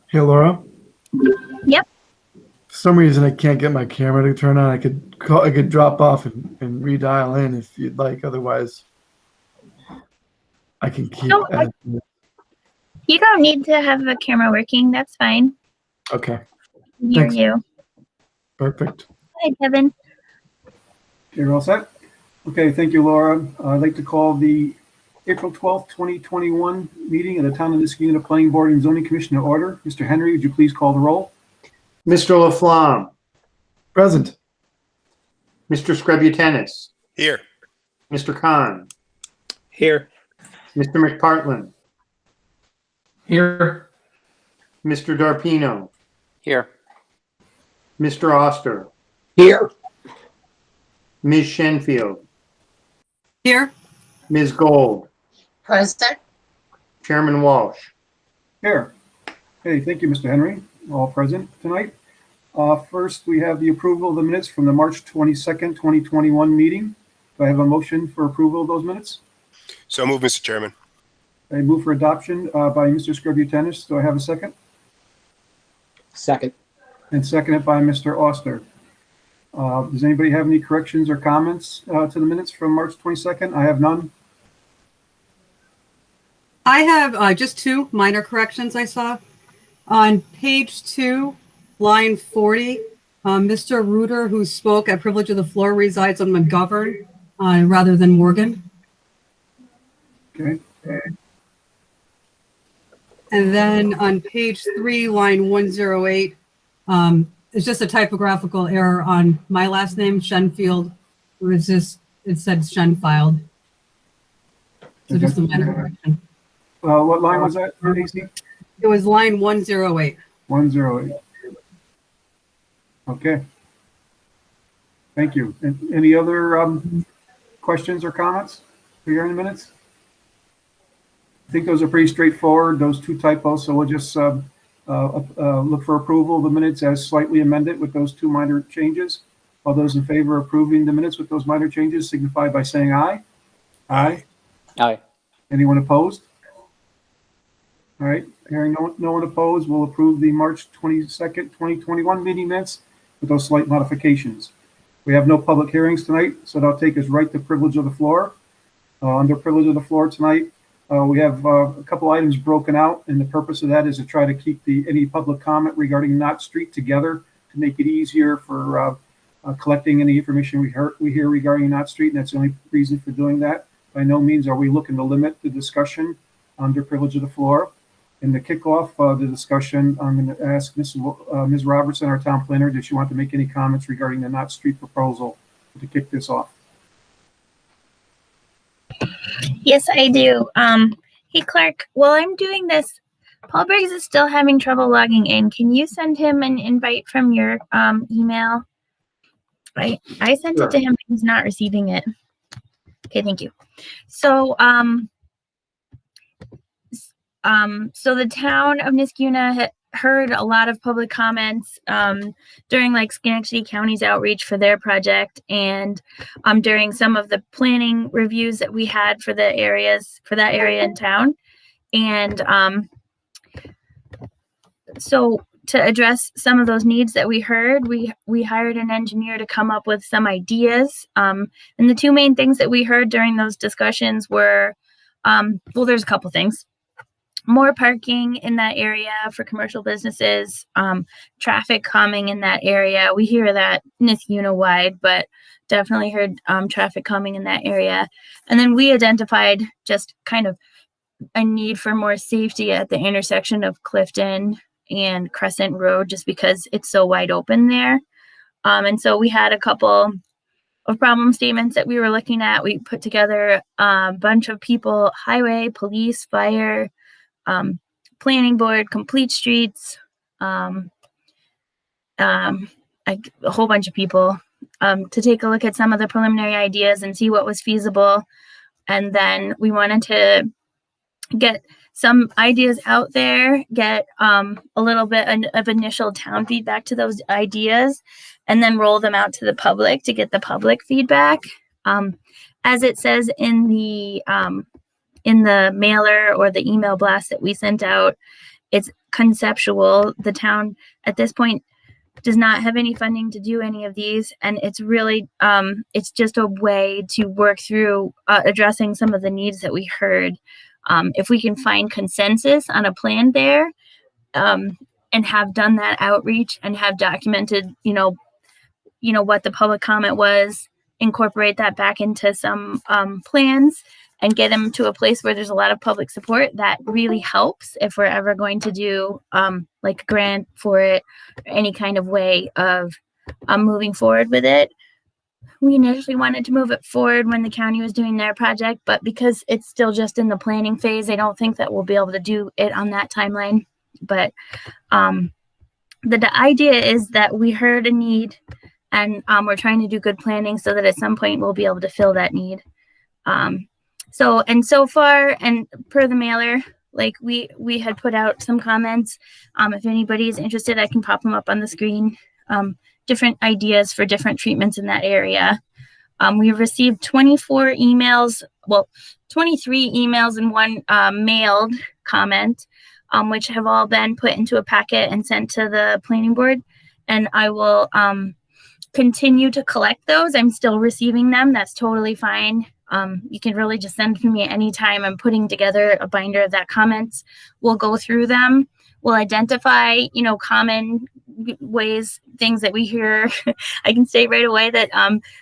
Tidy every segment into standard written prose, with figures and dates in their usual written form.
Hey, Laura. Yep. For some reason, I can't get my camera to turn on. I could drop off and redial in if you'd like. Otherwise, I can keep. No, you don't need to have the camera working. That's fine. Okay. Hear Thanks. you. Perfect. Hi, Kevin. You're all set? Okay, thank you, Laura. I'd like to call the April 12th, 2021 meeting of the Town of Niskayuna Planning Board and Zoning Commission to order. Mr. Henry, would you please call the roll? Mr. Laflamme, Present. Mr. Screbutenis, Here. Mr. Khan, Here. Mr. McPartland, Here. Mr. Darpino, Here. Mr. Oster, Here. Ms. Shenfield, Here. Ms. Gold, Present. Chairman Walsh. Here. Okay, thank you, Mr. Henry. All present tonight. First, we have the approval of the minutes from the March 22nd, 2021 meeting. Do I have a motion for approval of those minutes? So move, Mr. Chairman. I move for adoption by Mr. Screbutenis. Do I have a second? Second. And seconded by Mr. Oster. Does anybody have any corrections or comments to the minutes from March 22nd? I have none. I have just two minor corrections I saw. On page 2, line 40, Mr. Reuter, who spoke at privilege of the floor, resides on McGovern rather than Morgan. Okay. And then on page 3, line 108, it's just a typographical error on my last name, Shenfield. It said Shenfiled. So just a minor correction. What line was that, AC? It was line 108. 108. Okay. Thank you. And any other questions or comments regarding the minutes? I think those are pretty straightforward, those two typos, so we'll just look for approval of the minutes as slightly amended with those two minor changes. All those in favor of approving the minutes with those minor changes signify by saying aye. Aye. Aye. Anyone opposed? All right, hearing no one opposed, we'll approve the March 22nd, 2021 meeting minutes with those slight modifications. We have no public hearings tonight, so that'll take us right to privilege of the floor. Under privilege of the floor tonight, we have a couple items broken out, and the purpose of that is to try to keep any public comment regarding Knott Street together to make it easier for collecting any information we hear regarding Knott Street, and that's the only reason for doing that. By no means are we looking to limit the discussion under privilege of the floor. In the kickoff the discussion, I'm going to ask Ms. Robertson, our town planner, does she want to make any comments regarding the Knott Street proposal to kick this off? Yes, I do. Hey, Clark, while I'm doing this, Paul Briggs is still having trouble logging in. Can you send him an invite from your email? I sent it to him, but he's not receiving it. Okay, thank you. So, so the town of Niskayuna heard a lot of public comments during like Schenectady County's outreach for their project, and during some of the planning reviews that we had for that area in town. And so to address some of those needs that we heard, we hired an engineer to come up with some ideas. And the two main things that we heard during those discussions were, well, there's a couple things. More parking in that area for commercial businesses, traffic calming in that area. We hear that Niskayuna wide, but definitely heard traffic calming in that area. And then we identified just kind of a need for more safety at the intersection of Clifton and Crescent Road, just because it's so wide open there. And so we had a couple of problem statements that we were looking at. We put together a bunch of people, highway, police, fire, planning board, complete streets, a whole bunch of people to take a look at some of the preliminary ideas and see what was feasible. And then we wanted to get some ideas out there, get a little bit of initial town feedback to those ideas, and then roll them out to the public to get the public feedback. As it says in the mailer or the email blast that we sent out, it's conceptual. The town at this point does not have any funding to do any of these, and it's really it's just a way to work through addressing some of the needs that we heard. If we can find consensus on a plan there, and have done that outreach and have documented, what the public comment was, incorporate that back into some plans and get them to a place where there's a lot of public support, that really helps if we're ever going to do like a grant for it, or any kind of way of moving forward with it. We initially wanted to move it forward when the county was doing their project, but because it's still just in the planning phase, I don't think that we'll be able to do it on that timeline. But the idea is that we heard a need, and we're trying to do good planning so that at some point we'll be able to fill that need. So far, and per the mailer, like we had put out some comments. If anybody is interested, I can pop them up on the screen. Different ideas for different treatments in that area. We received 24 emails, 23 emails and one mailed comment, which have all been put into a packet and sent to the planning board. And I will continue to collect those. I'm still receiving them. That's totally fine. You can really just send to me anytime. I'm putting together a binder of that comments. We'll go through them. We'll identify, common ways, things that we hear. I can say right away that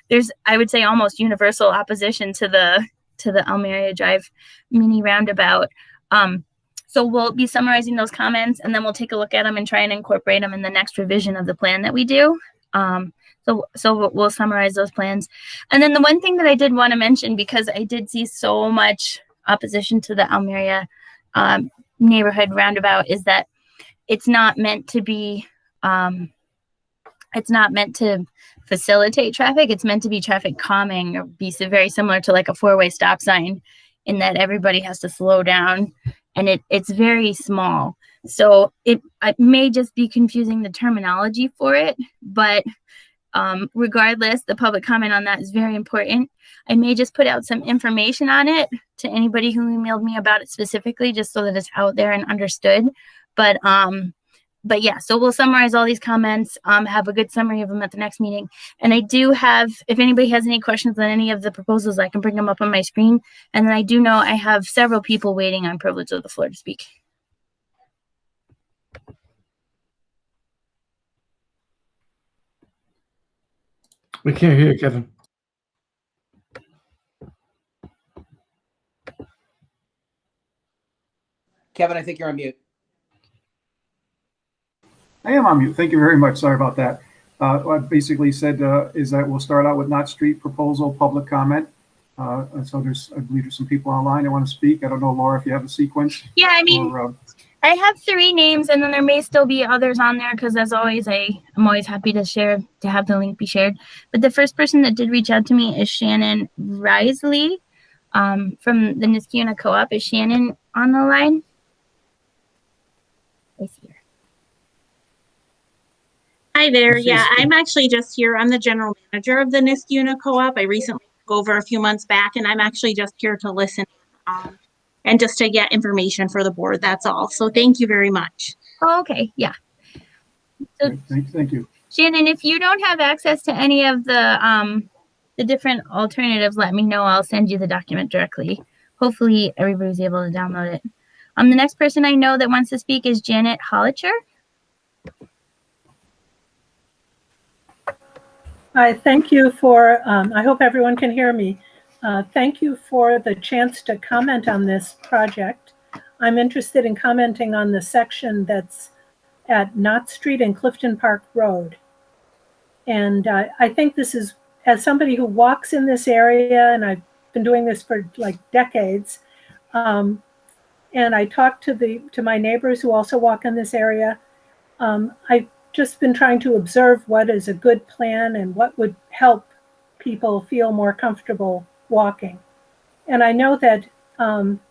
there's, I would say, almost universal opposition to the Almeria Drive mini roundabout. So we'll be summarizing those comments, and then we'll take a look at them and try and incorporate them in the next revision of the plan that we do. So we'll summarize those plans. And then the one thing that I did want to mention, because I did see so much opposition to the Almeria neighborhood roundabout, is that it's not meant to be, it's not meant to facilitate traffic. It's meant to be traffic calming, or be very similar to like a four-way stop sign, in that everybody has to slow down, and it's very small. So it may just be confusing the terminology for it, but regardless, the public comment on that is very important. I may just put out some information on it to anybody who emailed me about it specifically, just so that it's out there and understood. But yeah, so we'll summarize all these comments, have a good summary of them at the next meeting. And I do have, if anybody has any questions on any of the proposals, I can bring them up on my screen. And then I do know I have several people waiting on privilege of the floor to speak. We can't hear you, Kevin. Kevin, I think you're on mute. I am on mute. Thank you very much. Sorry about that. What I basically said is that we'll start out with Knott Street proposal public comment. And so I believe there's some people online that want to speak. I don't know, Laura, if you have a sequence. Yeah, I mean, or, I have 3 names, and then there may still be others on there, because as always, I'm always happy to have the link be shared. But the first person that did reach out to me is Shannon Risley from the Niskayuna Co-op. Is Shannon on the line? I see her. Hi there. Yeah, I'm actually just here. I'm the general manager of the Niskayuna Co-op. I recently took over a few months back, and I'm actually just here to listen and just to get information for the board. That's all. So thank you very much. Oh, okay. Yeah. So, thank you. Shannon, if you don't have access to any of the different alternatives, let me know. I'll send you the document directly. Hopefully everybody's able to download it. The next person I know that wants to speak is Janet Hollicher. Hi, thank you for, I hope everyone can hear me. Thank you for the chance to comment on this project. I'm interested in commenting on the section that's at Knott Street and Clifton Park Road. And I think this is, as somebody who walks in this area, and I've been doing this for like decades, and I talk to my neighbors who also walk in this area, I've just been trying to observe what is a good plan and what would help people feel more comfortable walking. And I know that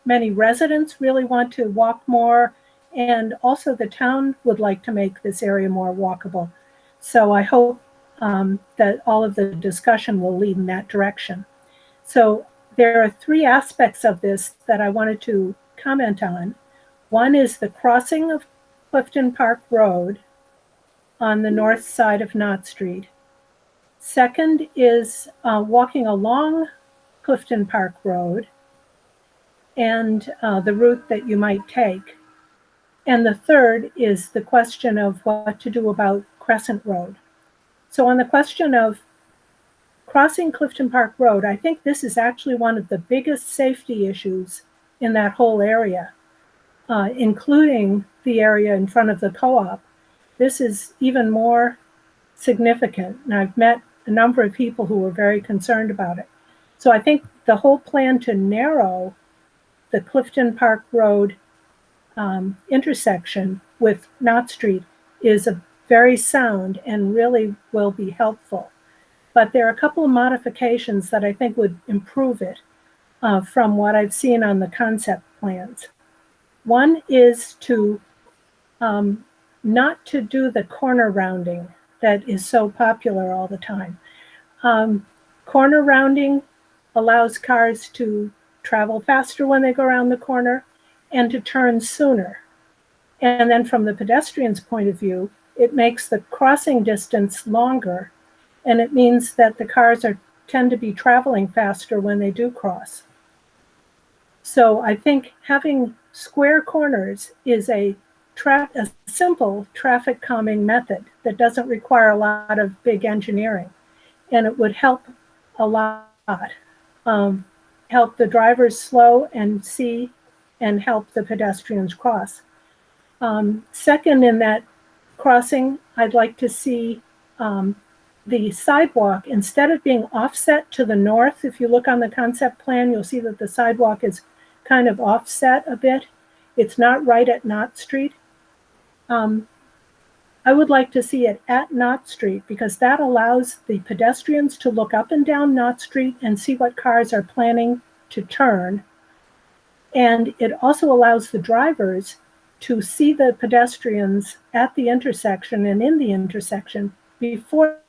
many residents really want to walk more, and also the town would like to make this area more walkable. So I hope that all of the discussion will lead in that direction. So there are 3 aspects of this that I wanted to comment on. One is the crossing of Clifton Park Road on the north side of Knott Street. Second is walking along Clifton Park Road and the route that you might take. And the third is the question of what to do about Crescent Road. So on the question of crossing Clifton Park Road, I think this is actually one of the biggest safety issues in that whole area, including the area in front of the co-op. This is even more significant, and I've met a number of people who were very concerned about it. So I think the whole plan to narrow the Clifton Park Road intersection with Knott Street is a very sound and really will be helpful. But there are a couple of modifications that I think would improve it from what I've seen on the concept plans. One is to not to do the corner rounding that is so popular all the time. Corner rounding allows cars to travel faster when they go around the corner and to turn sooner. And then from the pedestrian's point of view, it makes the crossing distance longer, and it means that the cars tend to be traveling faster when they do cross. So I think having square corners is a simple traffic calming method that doesn't require a lot of big engineering, and it would help a lot. Help the drivers slow and see, and help the pedestrians cross. Second, in that crossing, I'd like to see the sidewalk, instead of being offset to the north, if you look on the concept plan, you'll see that the sidewalk is kind of offset a bit. It's not right at Knott Street. I would like to see it at Knott Street because that allows the pedestrians to look up and down Knott Street and see what cars are planning to turn. And it also allows the drivers to see the pedestrians at the intersection and in the intersection before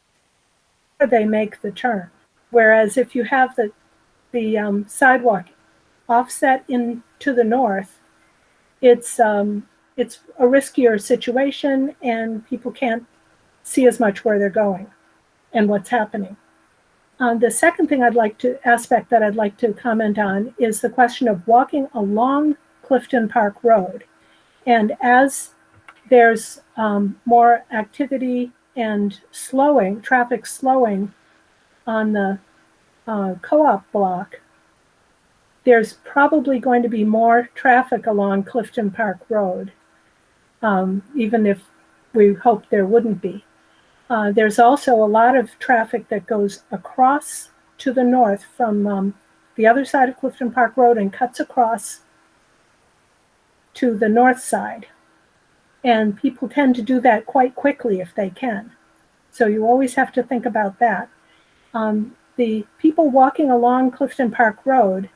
they make the turn. Whereas if you have the sidewalk offset in to the north, it's a riskier situation and people can't see as much where they're going and what's happening. The second aspect that I'd like to comment on is the question of walking along Clifton Park Road. And as there's more activity and traffic slowing on the co-op block, there's probably going to be more traffic along Clifton Park Road, even if we hope there wouldn't be. There's also a lot of traffic that goes across to the north from the other side of Clifton Park Road and cuts across to the north side. And people tend to do that quite quickly if they can. So you always have to think about that. The people walking along Clifton Park Road,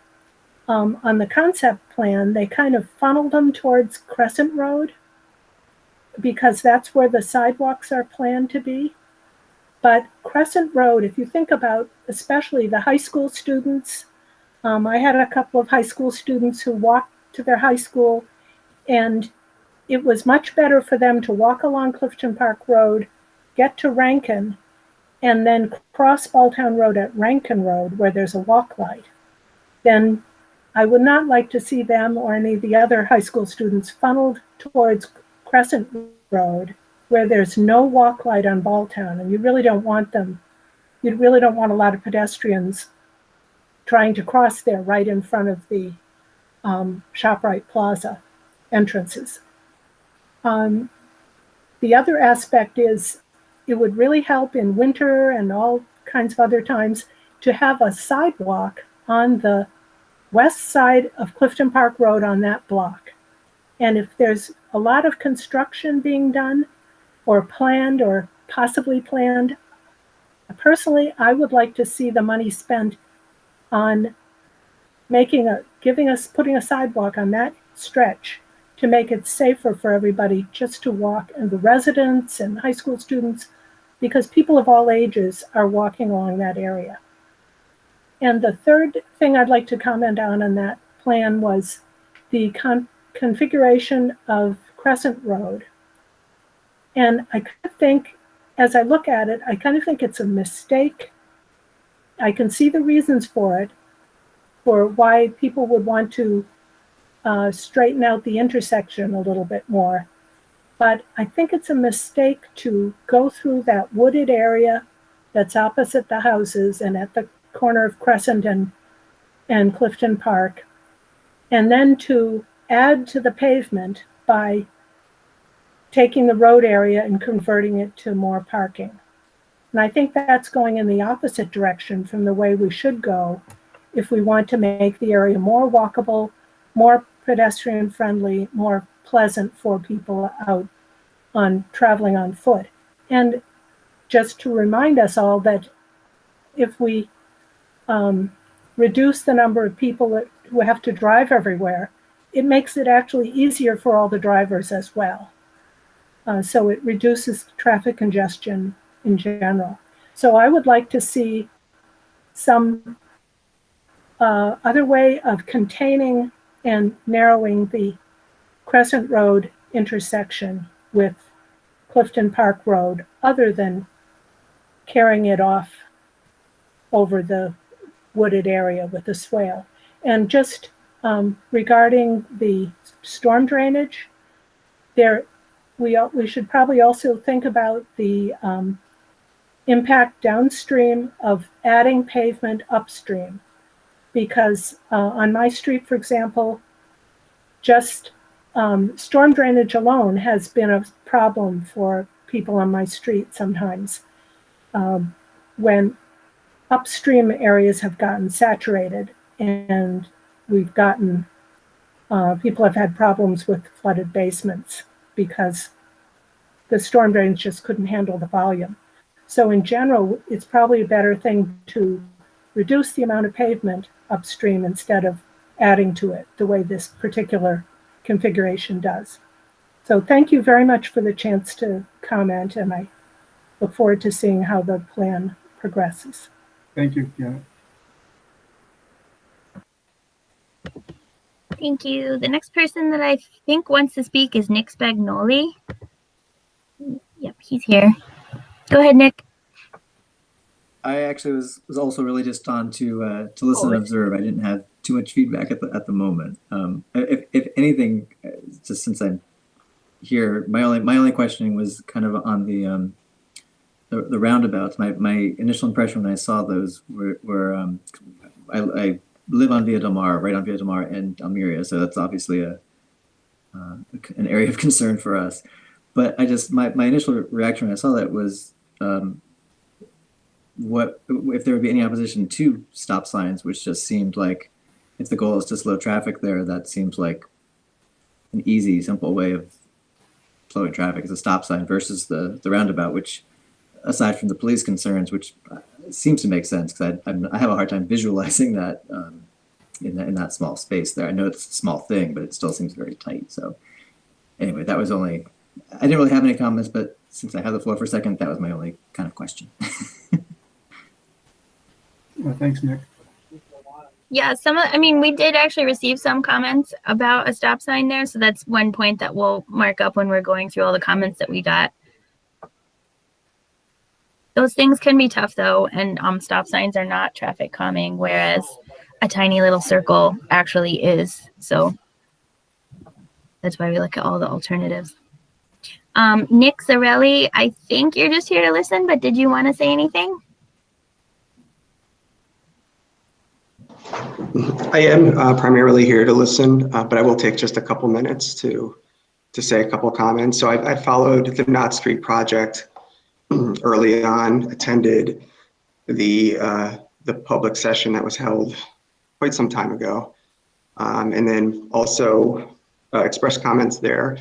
on the concept plan, they kind of funneled them towards Crescent Road because that's where the sidewalks are planned to be. But Crescent Road, if you think about especially the high school students, I had a couple of high school students who walked to their high school, and it was much better for them to walk along Clifton Park Road, get to Rankin, and then cross Balltown Road at Rankin Road where there's a walk light. Then I would not like to see them or any of the other high school students funneled towards Crescent Road where there's no walk light on Balltown, and you really don't want them. You really don't want a lot of pedestrians trying to cross there right in front of the ShopRite Plaza entrances. The other aspect is it would really help in winter and all kinds of other times to have a sidewalk on the west side of Clifton Park Road on that block. And if there's a lot of construction being done or planned or possibly planned, personally, I would like to see the money spent on putting a sidewalk on that stretch to make it safer for everybody just to walk, and the residents and high school students, because people of all ages are walking along that area. And the third thing I'd like to comment on that plan was the configuration of Crescent Road. And I kind of think, as I look at it, I kind of think it's a mistake. I can see the reasons for it, for why people would want to straighten out the intersection a little bit more. But I think it's a mistake to go through that wooded area that's opposite the houses and at the corner of Crescent and Clifton Park, and then to add to the pavement by taking the road area and converting it to more parking. And I think that's going in the opposite direction from the way we should go if we want to make the area more walkable, more pedestrian friendly, more pleasant for people out on traveling on foot. And just to remind us all that if we reduce the number of people who have to drive everywhere, it makes it actually easier for all the drivers as well. So it reduces traffic congestion in general. So I would like to see some other way of containing and narrowing the Crescent Road intersection with Clifton Park Road, other than carrying it off over the wooded area with the swale. And just regarding the storm drainage, we should probably also think about the impact downstream of adding pavement upstream, because on my street, for example, just storm drainage alone has been a problem for people on my street sometimes. When upstream areas have gotten saturated and we've gotten, people have had problems with flooded basements because the storm drains just couldn't handle the volume. So in general, it's probably a better thing to reduce the amount of pavement upstream instead of adding to it the way this particular configuration does. So thank you very much for the chance to comment, and I look forward to seeing how the plan progresses. Thank you, Janet. Thank you. The next person that I think wants to speak is Nick Spagnoli. Yep, he's here. Go ahead, Nick. I actually was also really just on to listen and observe. I didn't have too much feedback at the moment. If anything, just since I'm here, my only questioning was kind of on the roundabouts. My initial impression when I saw those were I live on Via Del Mar, right on Via Del Mar and Almeria, so that's obviously an area of concern for us. But my initial reaction when I saw that was, what if there would be any opposition to stop signs, which just seemed like, if the goal is to slow traffic there, that seems like an easy, simple way of slowing traffic is a stop sign versus the roundabout, which, aside from the police concerns, which seems to make sense, because I have a hard time visualizing that in that small space there. I know it's a small thing, but it still seems very tight. So anyway, that was only, I didn't really have any comments, but since I have the floor for a second, that was my only kind of question. Thanks, Nick. Yeah, we did actually receive some comments about a stop sign there. So that's one point that we'll mark up when we're going through all the comments that we got. Those things can be tough though. And stop signs are not traffic calming, whereas a tiny little circle actually is. So that's why we look at all the alternatives. Nick Zarelli, I think you're just here to listen, but did you want to say anything? I am primarily here to listen, but I will take just a couple minutes to say a couple comments. So I followed the Knott Street project early on, attended the public session that was held quite some time ago, and then also expressed comments there,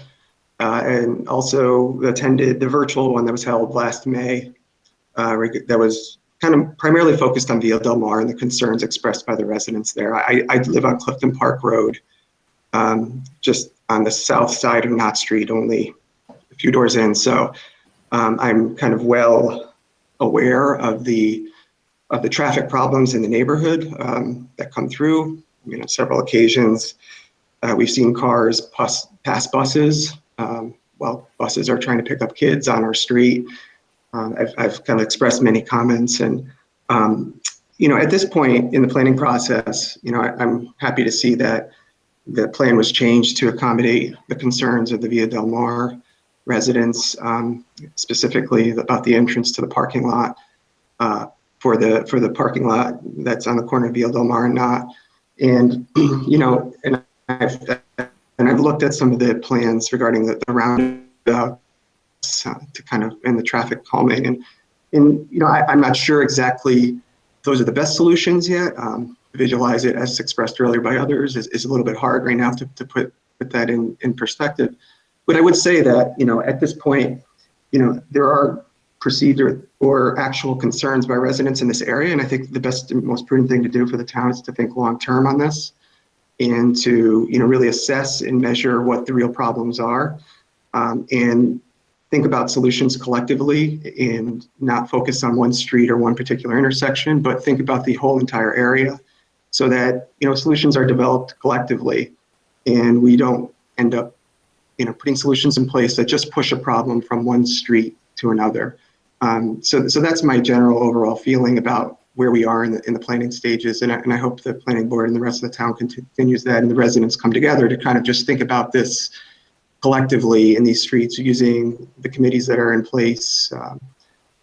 and also attended the virtual one that was held last May that was kind of primarily focused on Via Del Mar and the concerns expressed by the residents there. I live on Clifton Park Road, just on the south side of Knott Street, only a few doors in. So I'm kind of well aware of the traffic problems in the neighborhood that come through. On several occasions, We've seen cars pass buses while buses are trying to pick up kids on our street. I've kind of expressed many comments, and at this point in the planning process, I'm happy to see that the plan was changed to accommodate the concerns of the Via Del Mar residents, specifically about the entrance to the parking lot for the parking lot that's on the corner of Via Del Mar and not. And and I've looked at some of the plans regarding the roundabout to kind of and the traffic calming, and I'm not sure exactly those are the best solutions yet. Visualize it as expressed earlier by others is a little bit hard right now to put that in perspective. But I would say that at this point, there are perceived or actual concerns by residents in this area, and I think the best and most prudent thing to do for the town is to think long term on this, and to really assess and measure what the real problems are, and think about solutions collectively, and not focus on one street or one particular intersection, but think about the whole entire area, so that solutions are developed collectively, and we don't end up putting solutions in place that just push a problem from one street to another. So that's my general overall feeling about where we are in the planning stages, and I hope the planning board and the rest of the town continues that, and the residents come together to kind of just think about this collectively in these streets, using the committees that are in place,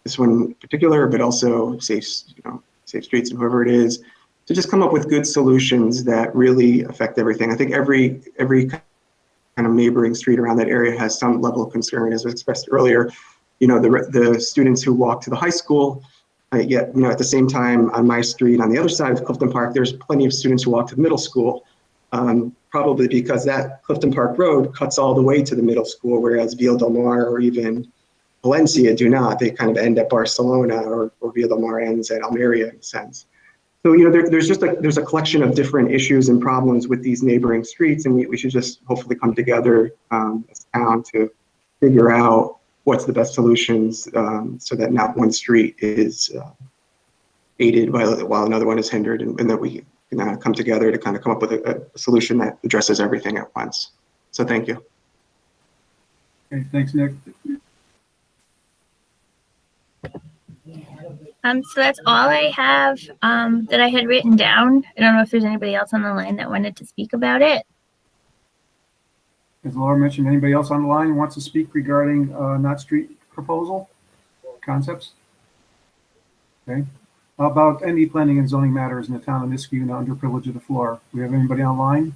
this one in particular, but also Safe Streets and whoever it is, to just come up with good solutions that really affect everything. I think every kind of neighboring street around that area has some level of concern, as was expressed earlier. The students who walk to the high school, yet at the same time on my street on the other side of Clifton Park, there's plenty of students who walk to the middle school, probably because that Clifton Park Road cuts all the way to the middle school, whereas Via Del Mar or even Valencia do not. They kind of end at Barcelona, or Via Del Mar ends at Almeria in a sense. So there's a collection of different issues and problems with these neighboring streets, and we should just hopefully come together as a town to figure out what's the best solutions, so that not one street is aided while another one is hindered, and that we can come together to kind of come up with a solution that addresses everything at once. So thank you. Okay, thanks, Nick. So that's all I have that I had written down. I don't know if there's anybody else on the line that wanted to speak about it. As Laura mentioned, anybody else on the line wants to speak regarding Knott Street proposal concepts? Okay. How about any planning and zoning matters in the town of Niskuna under privilege of the floor? Do we have anybody online?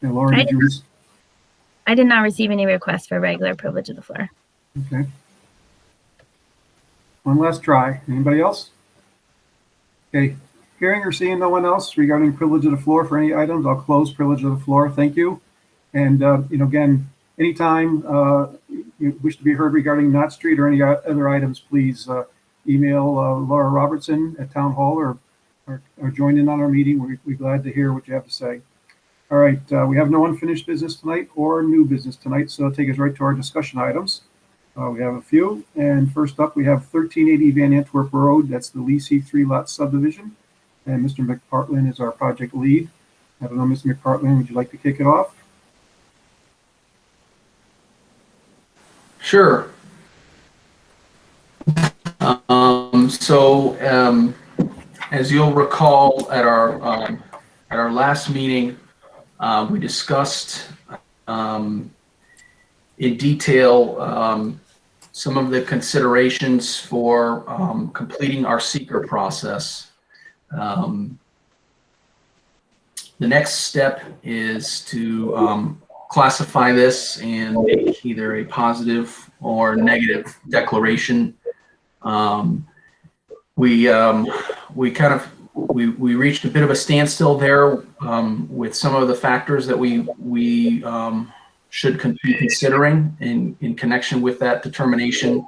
And Laura, I did not receive any requests for regular privilege of the floor. Okay. One last try. Anybody else? Okay. Hearing or seeing no one else regarding privilege of the floor for any items, I'll close privilege of the floor. Thank you. And again, anytime you wish to be heard regarding Knott Street or any other items, please email Laura Robertson at Town Hall, or join in on our meeting. We're glad to hear what you have to say. All right, we have no unfinished business tonight or new business tonight, so it'll take us right to our discussion items. We have a few, and first up we have 1380 Van Antwerp Road. That's the Lee C3 lot subdivision, and Mr. McPartland is our project lead. I don't know, Mr. McPartland, would you like to kick it off? Sure. As you'll recall, at our last meeting, we discussed in detail some of the considerations for completing our seeker process. The next step is to classify this and make either a positive or negative declaration. We reached a bit of a standstill there with some of the factors that we should be considering in connection with that determination.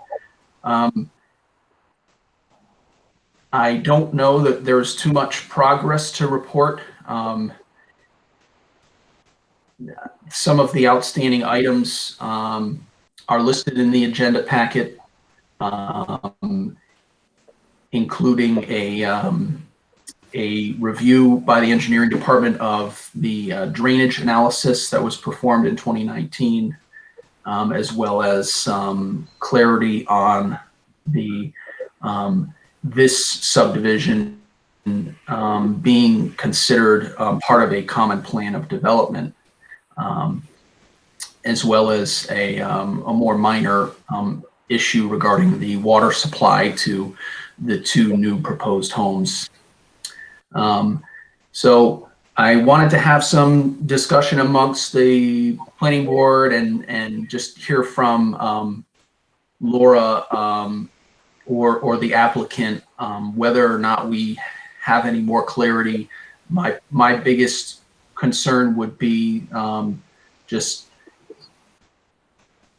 I don't know that there's too much progress to report. Some of the outstanding items are listed in the agenda packet, including a a review by the engineering department of the drainage analysis that was performed in 2019, as well as some clarity on the this subdivision being considered part of a common plan of development, as well as a more minor issue regarding the water supply to the two new proposed homes. So I wanted to have some discussion amongst the planning board and just hear from Laura or the applicant whether or not we have any more clarity. My biggest concern would be just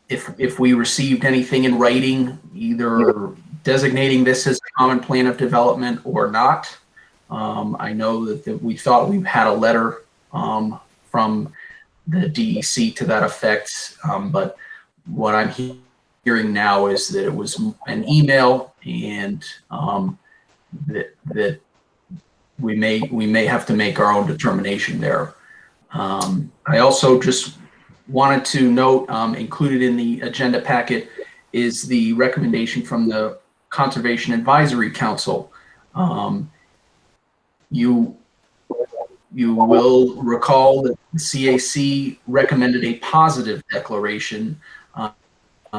if we received anything in writing, either designating this as a common plan of development or not. I know that we thought we had a letter from the DEC to that effect, but what I'm hearing now is that it was an email, and that we may have to make our own determination there. I also just wanted to note, included in the agenda packet is the recommendation from the Conservation Advisory Council. You will recall that the CAC recommended a positive declaration.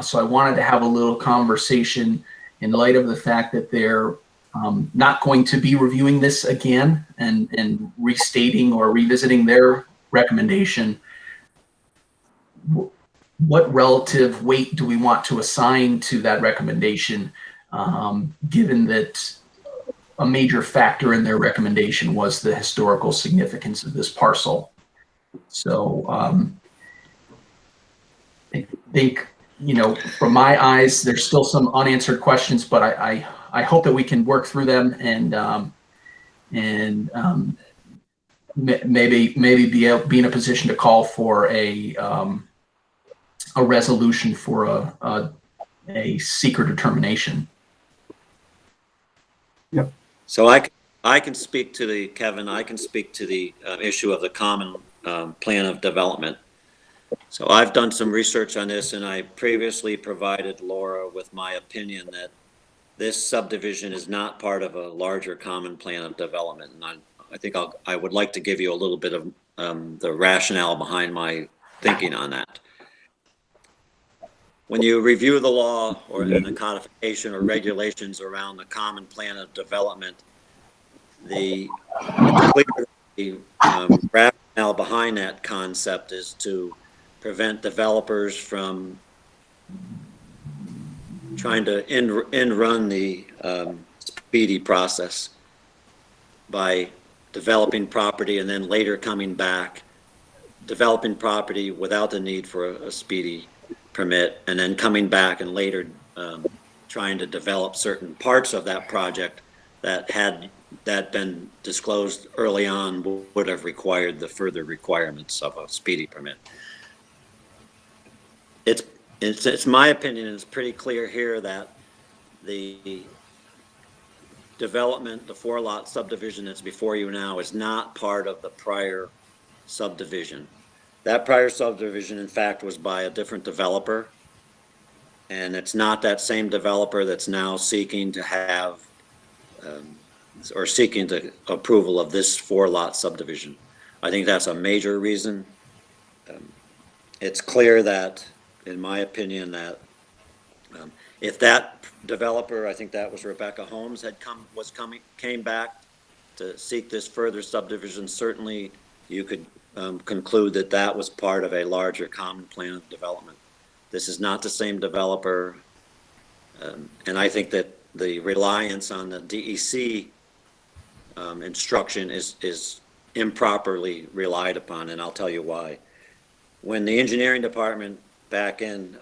So I wanted to have a little conversation in light of the fact that they're not going to be reviewing this again and restating or revisiting their recommendation. What relative weight do we want to assign to that recommendation, given that a major factor in their recommendation was the historical significance of this parcel? So I think, you know, from my eyes, there's still some unanswered questions, but I hope that we can work through them and maybe be in a position to call for a resolution for a seeker determination. Yep. So I can speak to the, Kevin, I can speak to the issue of the common plan of development. So I've done some research on this, and I previously provided Laura with my opinion that this subdivision is not part of a larger common plan of development. And I think I would like to give you a little bit of the rationale behind my thinking on that. When you review the law or in the codification or regulations around the common plan of development, it's clear the rationale behind that concept is to prevent developers from trying to end run the speedy process by developing property and then later coming back, developing property without the need for a speedy permit, and then coming back and later trying to develop certain parts of that project that had that been disclosed early on would have required the further requirements of a speedy permit. It's my opinion, it's pretty clear here that the development, the 4-lot subdivision that's before you now, is not part of the prior subdivision. That prior subdivision, in fact, was by a different developer, and it's not that same developer that's now seeking to have or seeking the approval of this 4-lot subdivision. I think that's a major reason. It's clear that, in my opinion, that if that developer, I think that was Rebecca Holmes, came back to seek this further subdivision, certainly you could conclude that that was part of a larger common plan of development. This is not the same developer, and I think that the reliance on the DEC instruction is improperly relied upon, and I'll tell you why. When the engineering department back in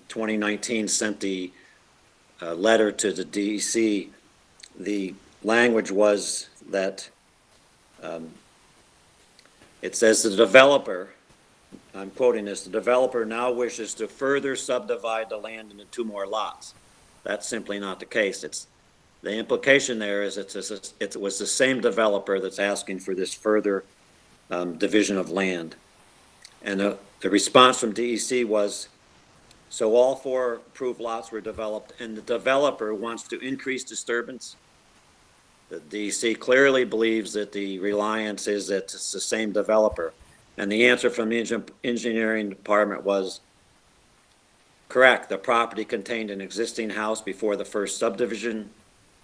2019 sent the letter to the DEC, the language was that it says the developer, I'm quoting this, the developer now wishes to further subdivide the land into 2 more lots. That's simply not the case. The implication there is it was the same developer that's asking for this further division of land. And the response from DEC was, so all 4 approved lots were developed and the developer wants to increase disturbance. The DEC clearly believes that the reliance is that it's the same developer. And the answer from the engineering department was, correct, the property contained an existing house before the first subdivision.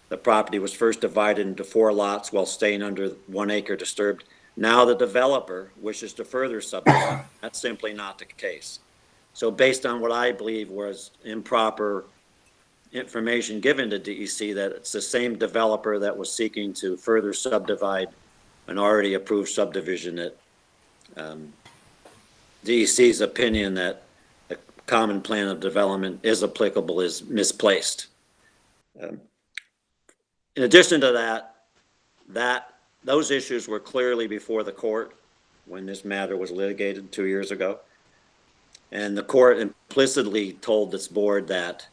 The property was first divided into 4 lots while staying under 1 acre disturbed. Now the developer wishes to further subdivide. That's simply not the case. So based on what I believe was improper information given to DEC, that it's the same developer that was seeking to further subdivide an already approved subdivision, that DEC's opinion that the common plan of development is applicable is misplaced. In addition to that, those issues were clearly before the court when this matter was litigated 2 years ago. And the court implicitly told this board that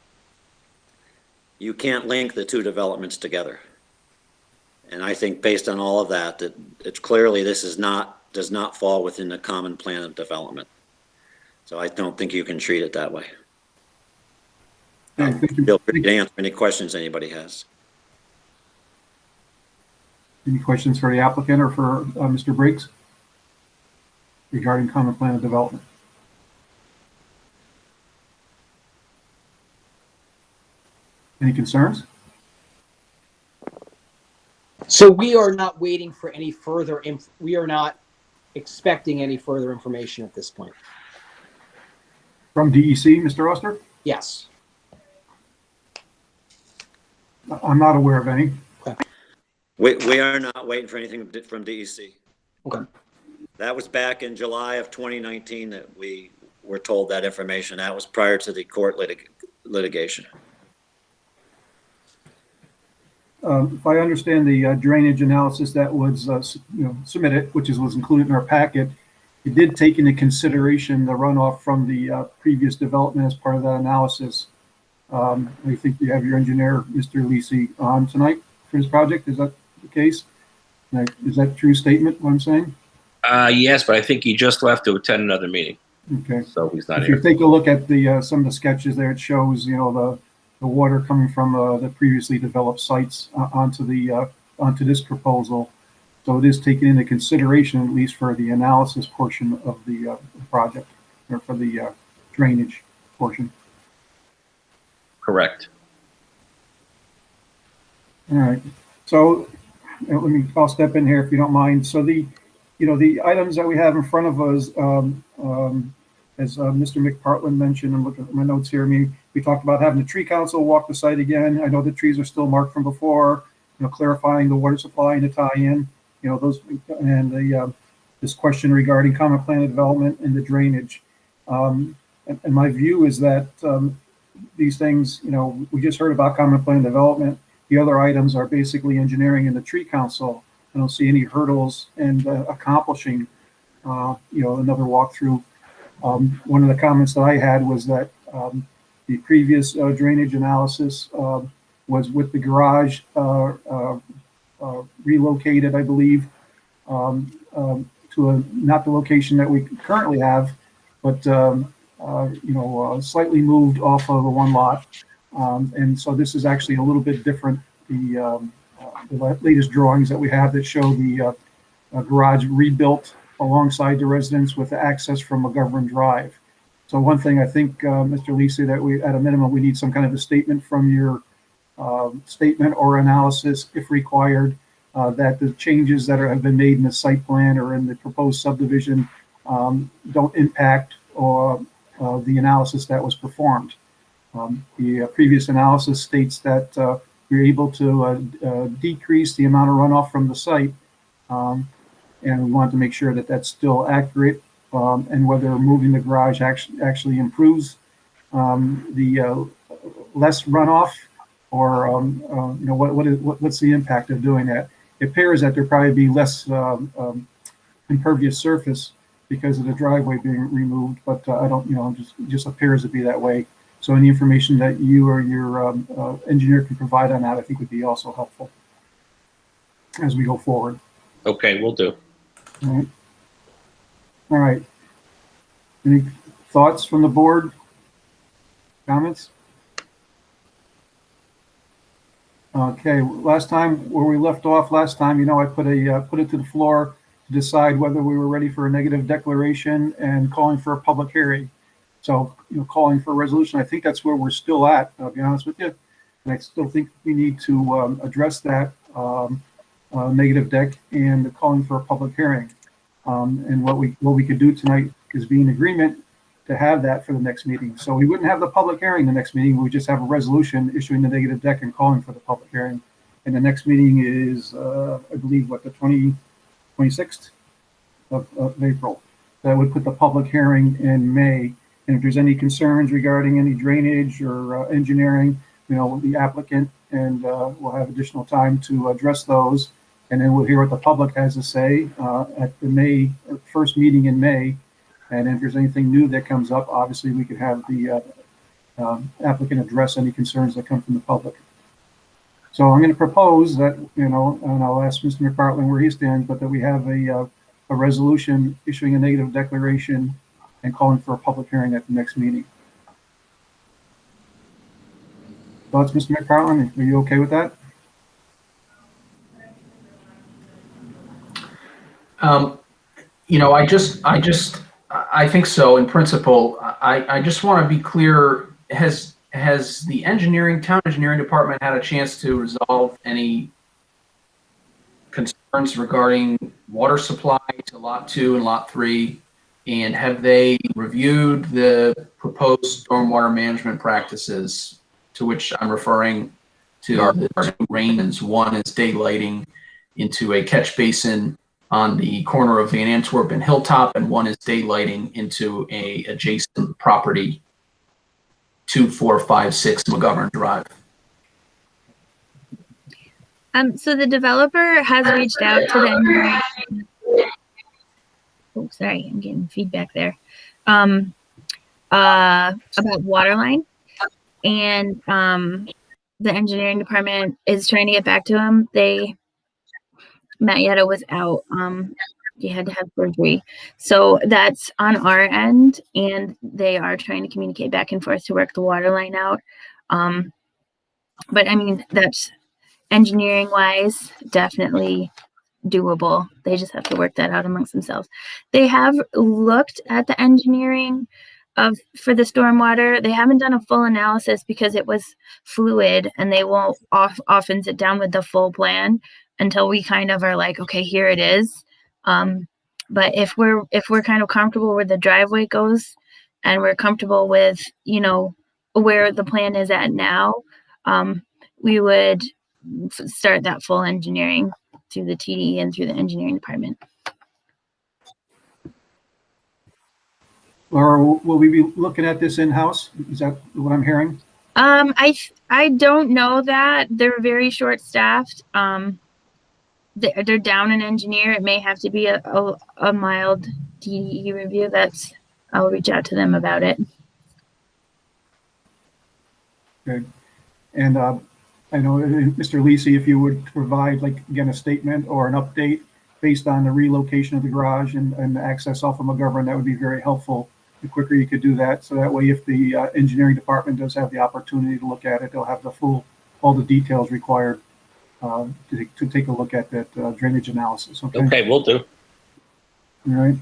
you can't link the 2 developments together. And I think based on all of that, it's clearly this does not fall within the common plan of development. So I don't think you can treat it that way. Feel free to answer any questions anybody has. Any questions for the applicant or for Mr. Briggs regarding common plan of development? Any concerns? So we are not waiting for any further, we are not expecting any further information at this point. From DEC, Mr. Oster? Yes. I'm not aware of any. Okay. We are not waiting for anything from DEC. Okay. That was back in July of 2019 that we were told that information. That was prior to the court litigation. If I understand the drainage analysis that was submitted, which was included in our packet, it did take into consideration the runoff from the previous development as part of that analysis. I think you have your engineer, Mr. Lisi, on tonight for this project. Is that the case? Is that a true statement, what I'm saying? Yes, but I think he just left to attend another meeting. Okay. So he's not if here. you take a look at the some of the sketches there, it shows the water coming from the previously developed sites onto this proposal. So it is taken into consideration, at least for the analysis portion of the project, or for the drainage portion. Correct. All right. So I'll step in here if you don't mind. So the items that we have in front of us, as Mr. McPartland mentioned, I'm looking at my notes here. We talked about having the tree council walk the site again. I know the trees are still marked from before. Clarifying the water supply and the tie-in. Those and this question regarding common plan of development and the drainage. And my view is that these things, we just heard about common plan of development. The other items are basically engineering and the tree council. I don't see any hurdles in accomplishing, another walkthrough. One of the comments that I had was that the previous drainage analysis was with the garage relocated, I believe, to not the location that we currently have, but slightly moved off of the one lot. And so this is actually a little bit different. The latest drawings that we have that show the garage rebuilt alongside the residence with the access from McGovern Drive. So one thing I think, Mr. Lisi, that we, at a minimum, we need some kind of a statement from your statement or analysis, if required, that the changes that have been made in the site plan or in the proposed subdivision don't impact the analysis that was performed. The previous analysis states that we're able to decrease the amount of runoff from the site, and we want to make sure that that's still accurate, and whether moving the garage actually improves the less runoff, or what's the impact of doing that? It appears that there probably be less impervious surface because of the driveway being removed, but I don't, just appears to be that way. So any information that you or your engineer can provide on that, I think would be also helpful as we go forward. Okay, we'll do. All right. All right. Any thoughts from the board? Comments? Okay, last time, where we left off last time, I put it to the floor to decide whether we were ready for a negative declaration and calling for a public hearing. So, calling for a resolution, I think that's where we're still at, I'll be honest with you. And I still think we need to address that negative deck and calling for a public hearing. And what we could do tonight is be in agreement to have that for the next meeting. So we wouldn't have the public hearing the next meeting. We just have a resolution issuing the negative deck and calling for the public hearing. And the next meeting is, I believe, the 26th of April. That would put the public hearing in May. And if there's any concerns regarding any drainage or engineering, the applicant, and we'll have additional time to address those. And then we'll hear what the public has to say at the first meeting in May. And if there's anything new that comes up, obviously we could have the applicant address any concerns that come from the public. So I'm going to propose that, and I'll ask Mr. McPartland where he stands, but that we have a resolution issuing a negative declaration and calling for a public hearing at the next meeting. Thoughts, Mr. McPartland? Are you okay with that? I think so in principle. I just want to be clear, has the town engineering department had a chance to resolve any concerns regarding water supply to lot 2 and lot 3? And have they reviewed the proposed stormwater management practices, to which I'm referring to our two rains? One is daylighting into a catch basin on the corner of Van Antwerp and Hilltop, and one is daylighting into a adjacent property, 2456 McGovern Drive. So the developer has reached out to the engineering. Oh, sorry, I'm getting feedback there. About water line, and the engineering department is trying to get back to him. Matt Yetta was out. He had to have surgery. So that's on our end, and they are trying to communicate back and forth to work the water line out. But I mean, that's engineering wise, definitely doable. They just have to work that out amongst themselves. They have looked at the engineering for the stormwater. They haven't done a full analysis because it was fluid, and they won't often sit down with the full plan until we kind of are like, okay, here it is. But if we're kind of comfortable where the driveway goes, and we're comfortable with, where the plan is at now, we would start that full engineering through the TD and through the engineering department. Or will we be looking at this in-house? Is that what I'm hearing? I don't know that. They're very short-staffed. They're down an engineer. It may have to be a mild TDE review. I'll reach out to them about it. Okay. And I know, Mr. Lisi, if you would provide, again, a statement or an update based on the relocation of the garage and access off of McGovern, that would be very helpful. The quicker you could do that, so that way if the engineering department does have the opportunity to look at it, they'll have all the details required to take a look at that drainage analysis. Okay. Okay, we'll do. All right.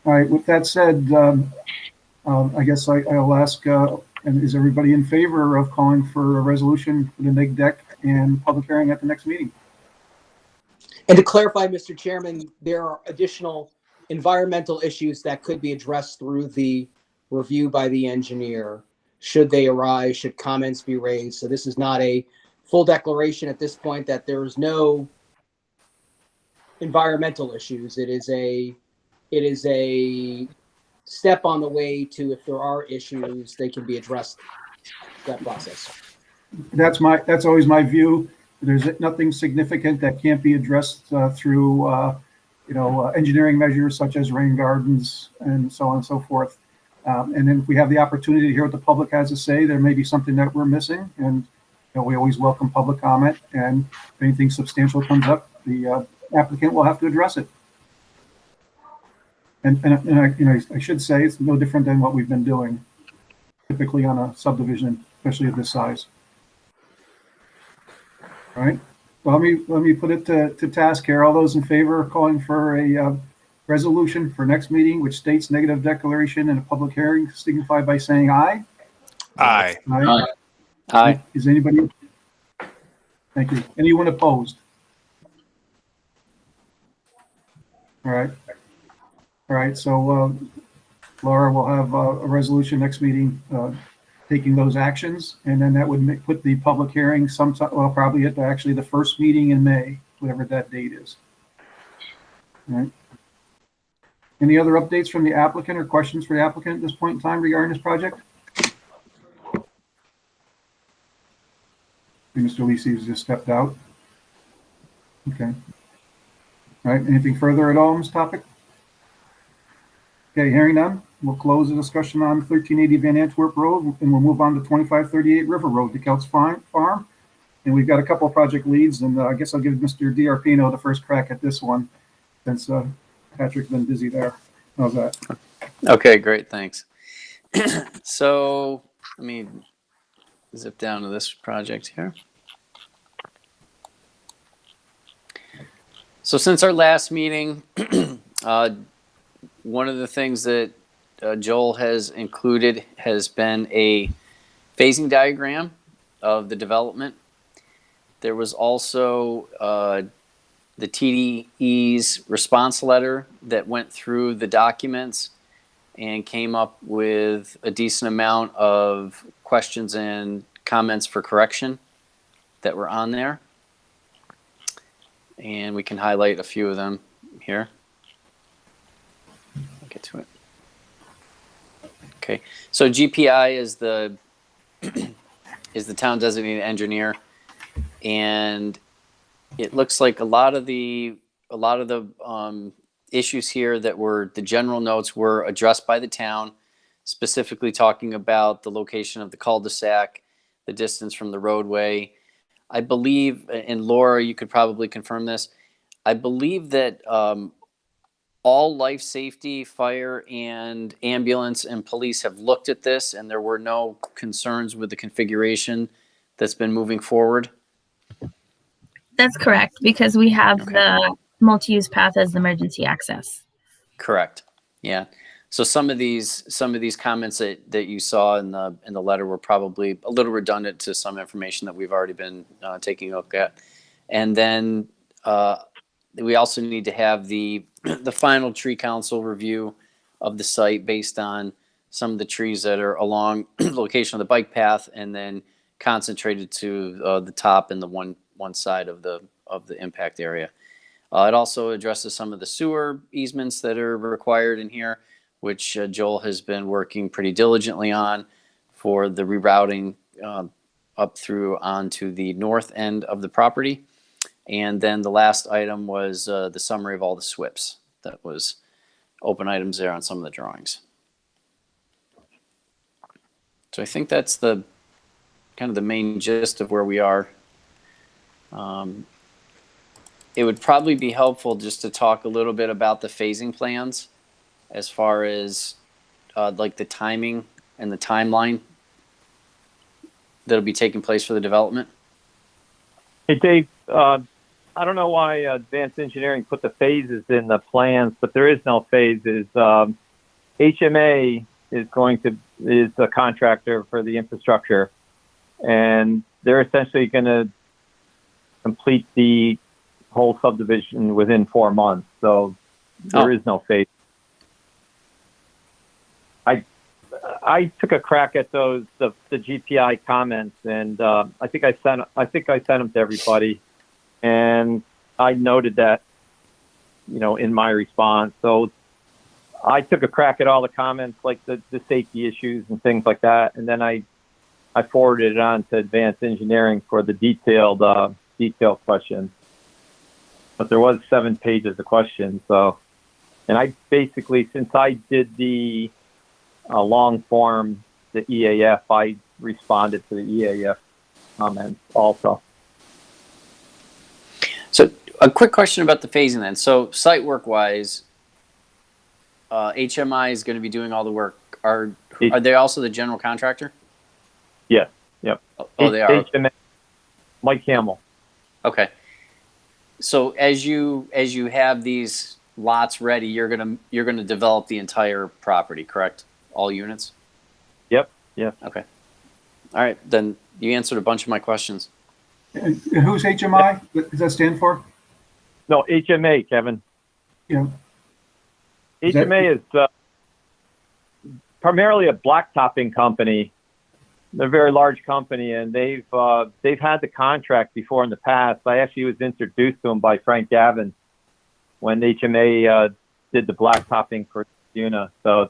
All right. With that said, I guess I'll ask, and is everybody in favor of calling for a resolution for the neg deck and public hearing at the next meeting? And to clarify, Mr. Chairman, there are additional environmental issues that could be addressed through the review by the engineer, should they arise, should comments be raised. So this is not a full declaration at this point that there is no environmental issues. It is a step on the way to, if there are issues, they can be addressed, that process. That's always my view. There's nothing significant that can't be addressed through engineering measures such as rain gardens and so on and so forth. And then if we have the opportunity to hear what the public has to say, there may be something that we're missing. And we always welcome public comment. And if anything substantial comes up, the applicant will have to address it. And I should say it's no different than what we've been doing typically on a subdivision, especially of this size. All right. Well, let me put it to task here. All those in favor of calling for a resolution for next meeting, which states negative declaration in a public hearing, signify by saying aye. Aye. Aye. Aye. Is anybody? Thank you. Anyone opposed? All right. All right. So Laura will have a resolution next meeting taking those actions, and then that would put the public hearing sometime, well, probably at actually the first meeting in May, whatever that date is. All right. Any other updates from the applicant or questions for the applicant at this point in time regarding this project? Mr. Lisi has just stepped out. Okay. All right. Anything further at all on this topic? Okay, hearing none, we'll close the discussion on 1380 Van Antwerp Road, and we'll move on to 2538 River Road, DeKalb's Farm. And we've got a couple of project leads, and I guess I'll give Mr. DiArpino the first crack at this one, since Patrick's been busy there. How's that? Okay, great, thanks. So let me zip down to this project here. So since our last meeting, one of the things that Joel has included has been a phasing diagram of the development. There was also the TDE's response letter that went through the documents and came up with a decent amount of questions and comments for correction that were on there. And we can highlight a few of them here. I'll get to it. Okay, so GPI is the town designated engineer, and it looks like a lot of the issues here that were the general notes were addressed by the town, specifically talking about the location of the cul-de-sac, the distance from the roadway. I believe, and Laura, you could probably confirm this, I believe that all life safety, fire, and ambulance and police have looked at this, and there were no concerns with the configuration that's been moving forward. That's correct, because we have the multi-use path as emergency access. Correct. Yeah. So some of these comments that you saw in the letter were probably a little redundant to some information that we've already been taking a look at. And then we also need to have the final tree council review of the site based on some of the trees that are along the location of the bike path, and then concentrated to the top and the one side of the impact area. It also addresses some of the sewer easements that are required in here, which Joel has been working pretty diligently on for the rerouting up through onto the north end of the property. And then the last item was the summary of all the SWIPs. That was open items there on some of the drawings. So I think that's the kind of the main gist of where we are. It would probably be helpful just to talk a little bit about the phasing plans as far as like the timing and the timeline that'll be taking place for the development. Hey, Dave, I don't know why Advanced Engineering put the phases in the plans, but there is no phases. HMA is the contractor for the infrastructure, and they're essentially going to complete the whole subdivision within 4 months. So there is no phase. I took a crack at the GPI comments, and I think I sent them to everybody, and I noted that, in my response. So I took a crack at all the comments, like the safety issues and things like that, and then I forwarded it on to Advanced Engineering for the detailed questions. But there was 7 pages of questions. So, and I basically, since I did the a long form, the EAF. I responded to the EAF comments also. So a quick question about the phasing then. So site work wise, HMI is going to be doing all the work. Are they also the general contractor? Yes. Yep. Oh, they are. HMA, Mike Hamill. Okay. So as you have these lots ready, you're gonna develop the entire property, correct? All units? Yep. Yeah. Okay. All right, then you answered a bunch of my questions. And who's HMI? What does that stand for? No, HMA, Kevin. Yeah. HMA is primarily a blacktopping company. They're a very large company, and they've had the contract before in the past. I actually was introduced to them by Frank Gavin when HMA did the blacktopping for UNA. So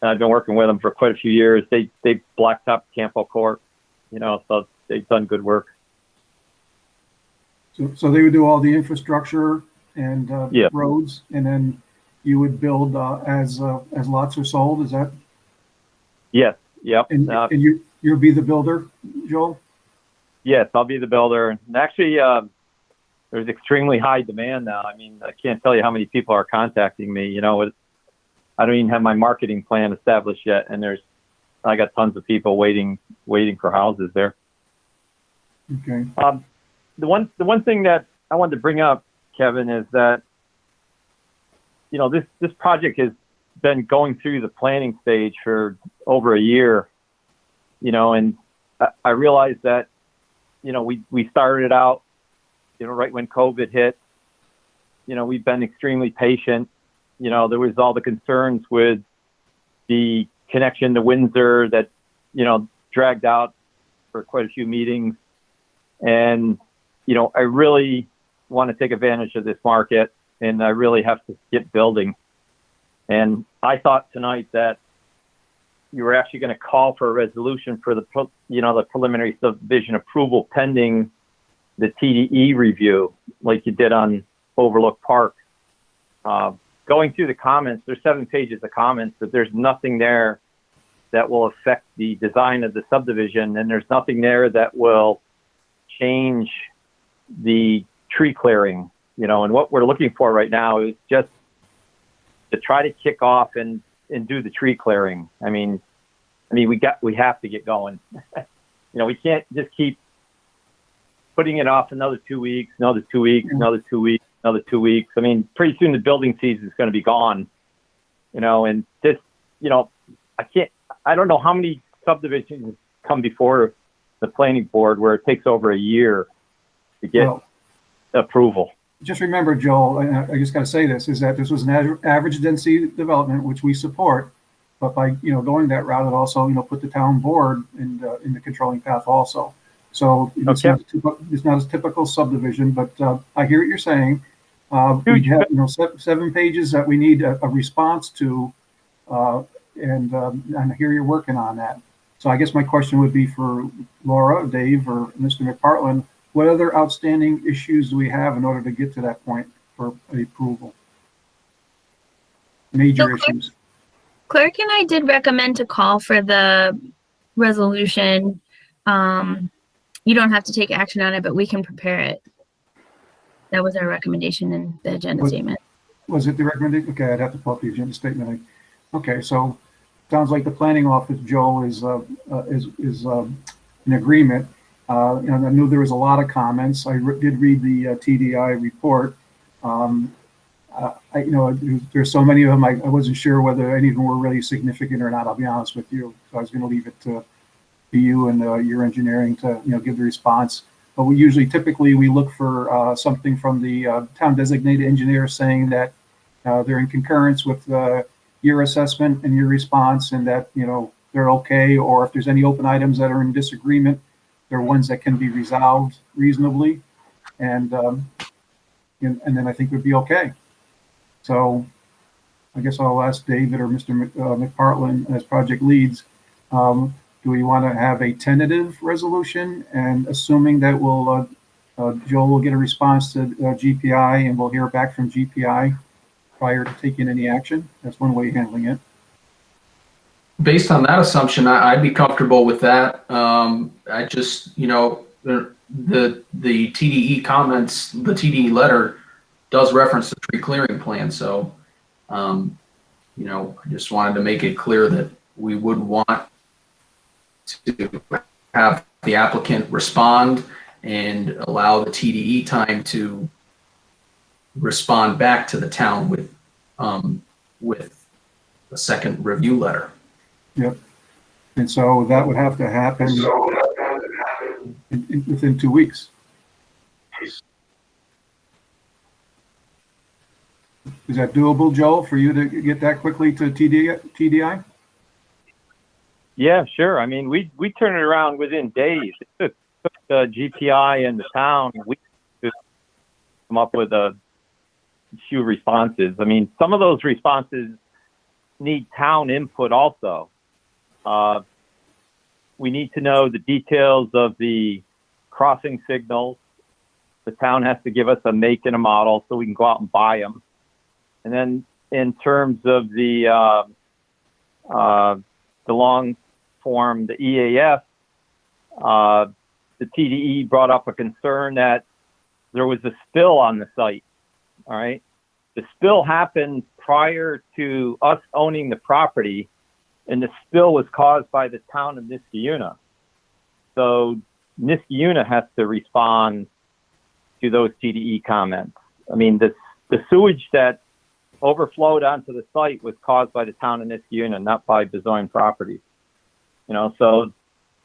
I've been working with them for quite a few years. They blacktopped Campo Court, so they've done good work. So they would do all the infrastructure and Yeah. roads, and then you would build as lots are sold. Is that? Yes. Yep. And you'll be the builder, Joel? Yes, I'll be the builder. And actually, there's extremely high demand now. I mean, I can't tell you how many people are contacting me. I don't even have my marketing plan established yet, and I got tons of people waiting for houses there. Okay. The one thing that I wanted to bring up, Kevin, is that this project has been going through the planning stage for over a year, and I realized that we started out right when COVID hit. We've been extremely patient. There was all the concerns with the connection to Windsor that dragged out for quite a few meetings, and I really want to take advantage of this market, and I really have to get building. And I thought tonight that you were actually going to call for a resolution for the preliminary subdivision approval pending the TDE review, like you did on Overlook Park. Going through the comments, there's 7 pages of comments, but there's nothing there that will affect the design of the subdivision, and there's nothing there that will change the tree clearing. And what we're looking for right now is just to try to kick off and do the tree clearing. I mean, we have to get going. We can't just keep putting it off another 2 weeks, another 2 weeks, another 2 weeks, another 2 weeks. I mean, pretty soon the building season is going to be gone, and this, I don't know how many subdivisions come before the planning board where it takes over a year to get approval. Just remember, Joel, and I just got to say this, is that this was an average density development, which we support, but by, going that route, it also, put the town board in the controlling path also. So it's not a typical subdivision, but I hear what you're saying. We have, 7 pages that we need a response to, and I hear you're working on that. So I guess my question would be for Laura, Dave, or Mr. McPartland, what other outstanding issues do we have in order to get to that point for approval? Major issues. Clerk and I did recommend to call for the resolution. You don't have to take action on it, but we can prepare it. That was our recommendation in the agenda statement. Was it the recommendation? Okay, I'd have to pull up the agenda statement. Okay, so sounds like the planning office, Joe, is in agreement. And I knew there was a lot of comments. I did read the TDI report. There's so many of them. I wasn't sure whether any of them were really significant or not. I'll be honest with you. So I was going to leave it to you and your engineering to give the response. But we typically we look for something from the town designated engineer saying that they're in concurrence with your assessment and your response, and that they're okay, or if there's any open items that are in disagreement, they're ones that can be resolved reasonably, and then I think we'd be okay. So I guess I'll ask David or Mr. McPartland as project leads. Do we want to have a tentative resolution, and assuming that Joel will get a response to GPI and we'll hear back from GPI prior to taking any action? That's one way of handling it. Based on that assumption, I'd be comfortable with that. I just, the TDE comments, the TDE letter does reference the tree clearing plan. So, I just wanted to make it clear that we would want to have the applicant respond and allow the TDE time to respond back to the town with a second review letter. Yep. And so that would have to happen within 2 weeks. Is that doable, Joel, for you to get that quickly to TDI? Yeah, sure. I mean, we turn it around within days. It took the GPI and the town weeks to come up with a few responses. I mean, some of those responses need town input also. We need to know the details of the crossing signals. The town has to give us a make and a model so we can go out and buy them. And then in terms of the long form, the EAF, the TDE brought up a concern that there was a spill on the site. All right. The spill happened prior to us owning the property, and the spill was caused by the town of Niskayuna. So Niskayuna has to respond to those TDE comments. I mean, the sewage that overflowed onto the site was caused by the town of Niskayuna, not by Bezoin Properties. So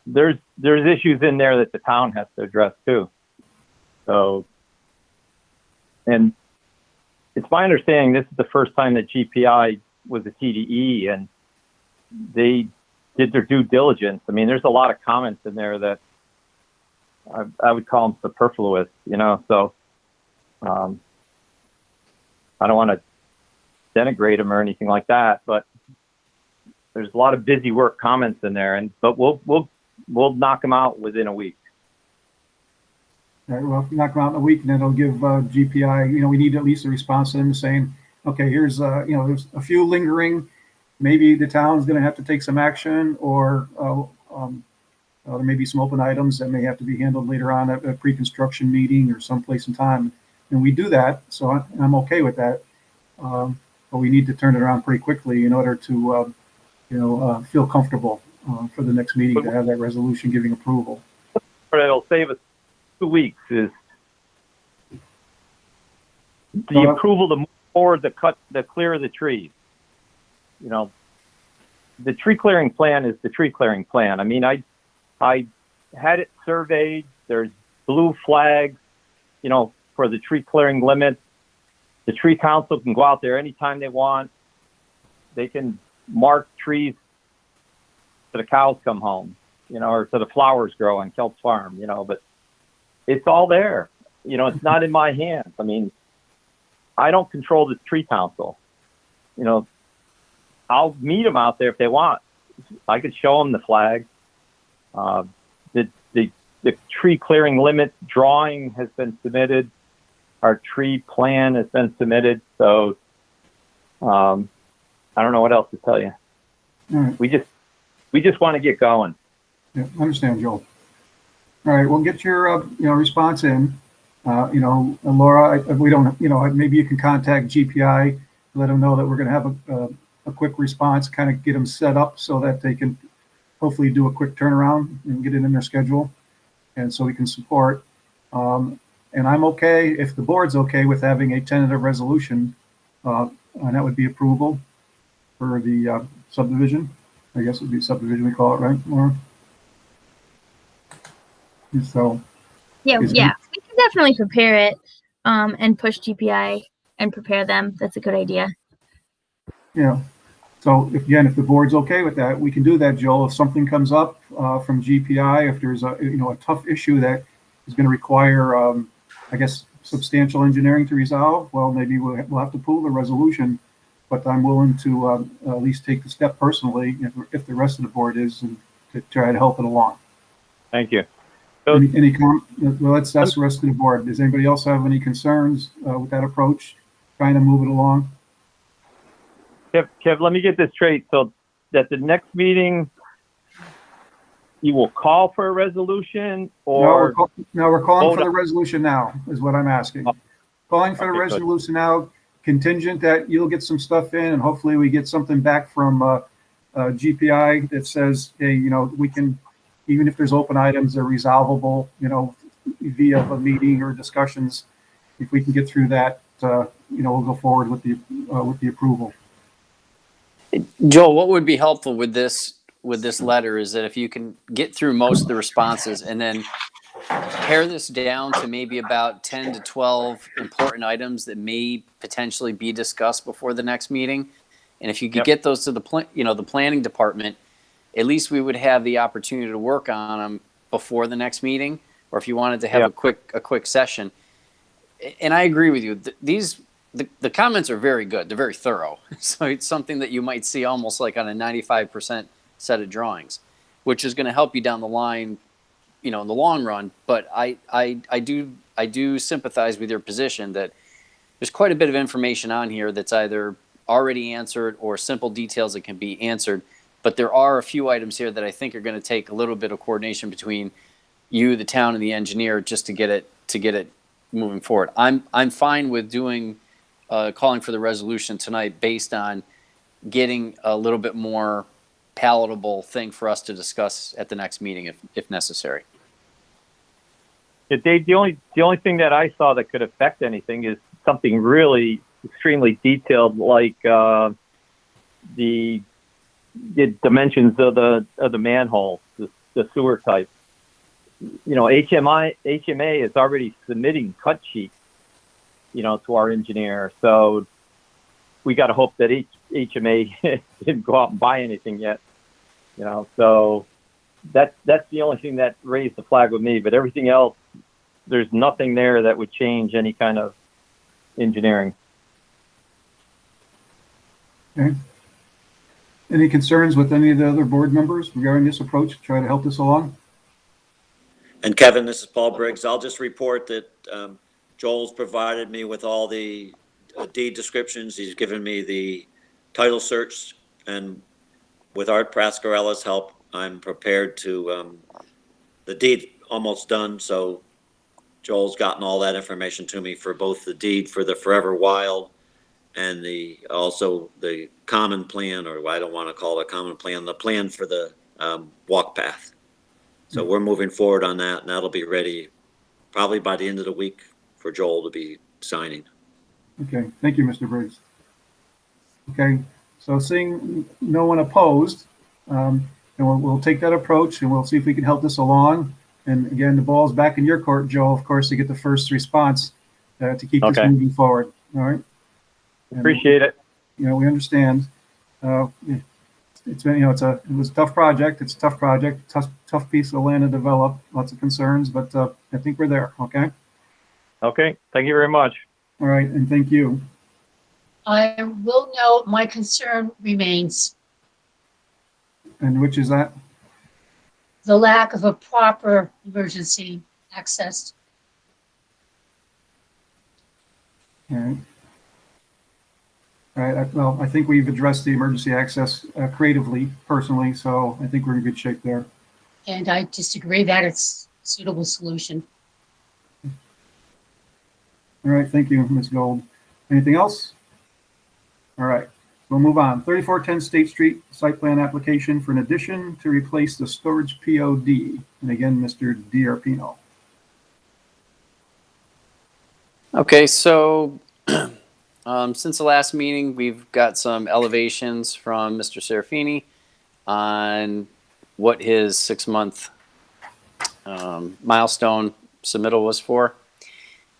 there's issues in there that the town has to address too. So, and it's my understanding this is the first time that GPI was a TDE and they did their due diligence. I mean, there's a lot of comments in there that I would call them superfluous, so I don't want to denigrate them or anything like that, but there's a lot of busy work comments in there, but we'll knock them out within a week. All right, well, knock them out in a week, and then it'll give GPI, we need at least a response to them saying, okay, here's, there's a few lingering, maybe the town's going to have to take some action, or there may be some open items that may have to be handled later on at a pre-construction meeting or someplace in time. And we do that, so I'm okay with that. But we need to turn it around pretty quickly in order to, feel comfortable for the next meeting to have that resolution giving approval. But it'll save us 2 weeks is the approval to move forward to clear the trees. The tree clearing plan is the tree clearing plan. I mean, I had it surveyed. There's blue flags, for the tree clearing limits. The tree council can go out there anytime they want. They can mark trees to the cows come home, or to the flowers grow on Kelp's farm, but it's all there. It's not in my hands. I mean, I don't control the tree council. I'll meet them out there if they want. I could show them the flag. The tree clearing limit drawing has been submitted. Our tree plan has been submitted. So I don't know what else to tell you. All right. We just want to get going. Yeah, I understand, Joel. All right, we'll get your response in. Laura, we don't, maybe you can contact GPI, let them know that we're going to have a quick response, kind of get them set up so that they can hopefully do a quick turnaround and get it in their schedule, and so we can support. And I'm okay if the board's okay with having a tentative resolution, and that would be approval for the subdivision. I guess it would be subdivision we call it, right, Laura? So yeah, we can definitely prepare it and push GPI and prepare them. That's a good idea. Yeah. So if the board's okay with that, we can do that, Joel. If something comes up from GPI, if there's a tough issue that is going to require, I guess, substantial engineering to resolve, well, maybe we'll have to pull the resolution. But I'm willing to at least take the step personally, if the rest of the board is, and to try to help it along. Thank you. Any comment? Well, that's the rest of the board. Does anybody else have any concerns with that approach, trying to move it along? Kev, let me get this straight. So that the next meeting you will call for a resolution, or No, we're calling for vote the resolution now, is what I'm asking. Calling for the Okay, good. resolution now, contingent that you'll get some stuff in, and hopefully we get something back from GPI that says, hey, you know, we can, even if there's open items, they're resolvable, you know, via a meeting or discussions. If we can get through that, you know, we'll go forward with the approval. Joel, what would be helpful with this letter is that if you can get through most of the responses and then pare this down to maybe about 10 to 12 important items that may potentially be discussed before the next meeting. And if you could get those to the the planning department, at least we would have the opportunity to work on them before the next meeting, or if you wanted to have a quick session. And I agree with you. The comments are very good. They're very thorough. So it's something that you might see almost like on a 95% set of drawings, which is going to help you down the line, you know, in the long run. But I do sympathize with your position that there's quite a bit of information on here that's either already answered or simple details that can be answered. But there are a few items here that I think are going to take a little bit of coordination between you, the town, and the engineer just to get it moving forward. I'm fine with doing calling for the resolution tonight based on getting a little bit more palatable thing for us to discuss at the next meeting if necessary. Yeah, Dave, the only thing that I saw that could affect anything is something really extremely detailed, like the dimensions of the manhole, the sewer type. You know, HMA is already submitting cut sheets, you know, to our engineer. So we got to hope that HMA didn't go out and buy anything yet, you know. So that's the only thing that raised the flag with me. But everything else, there's nothing there that would change any kind of engineering. Okay. Any concerns with any of the other board members regarding this approach to try to help this along? And Kevin, this is Paul Briggs. I'll just report that Joel's provided me with all the deed descriptions. He's given me the title search, and with Art Prascarella's help, I'm prepared to, the deed almost done. So Joel's gotten all that information to me for both the deed for the Forever Wild and also the common plan, or I don't want to call it a common plan, the plan for the walk path. So we're moving forward on that, and that'll be ready probably by the end of the week for Joel to be signing. Okay, thank you, Mr. Briggs. Okay, so seeing no one opposed, and we'll take that approach, and we'll see if we can help this along. And again, the ball's back in your court, Joel, of course, to get the first response to keep this moving forward. All right. Appreciate it. You know, we understand. It's been, you know, it was a tough project. It's a tough project, tough piece of land to develop. Lots of concerns, but I think we're there. Okay. Okay. Thank you very much. All right, and thank you. I will note my concern remains And which is that? the lack of a proper emergency access. All right. All right. Well, I think we've addressed the emergency access creatively, personally, so I think we're in good shape there. And I disagree that it's a suitable solution. All right. Thank you, Ms. Gold. Anything else? All right. We'll move on. 3410 State Street, site plan application for an addition to replace the storage POD. And again, Mr. D'Arpino. Okay, so since the last meeting, we've got some elevations from Mr. Serafini on what his 6-month milestone submittal was for.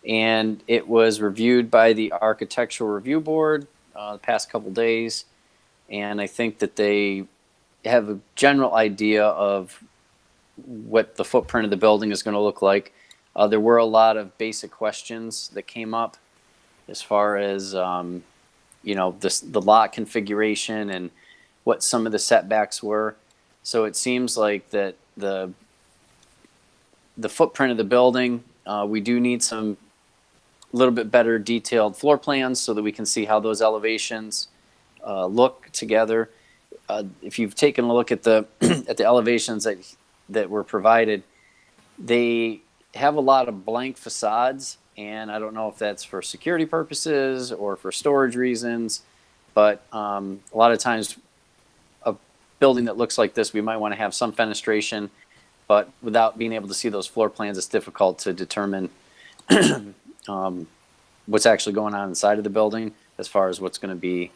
And it was reviewed by the Architectural Review Board the past couple days. And I think that they have a general idea of what the footprint of the building is going to look like. There were a lot of basic questions that came up as far as, you know, the lot configuration and what some of the setbacks were. So it seems like that the footprint of the building, we do need some little bit better detailed floor plans so that we can see how those elevations look together. if you've taken a look at the at the elevations that were provided, they have a lot of blank facades, and I don't know if that's for security purposes or for storage reasons, but a lot of times a building that looks like this, we might want to have some fenestration, but without being able to see those floor plans, it's difficult to determine what's actually going on inside of the building as far as what's going to be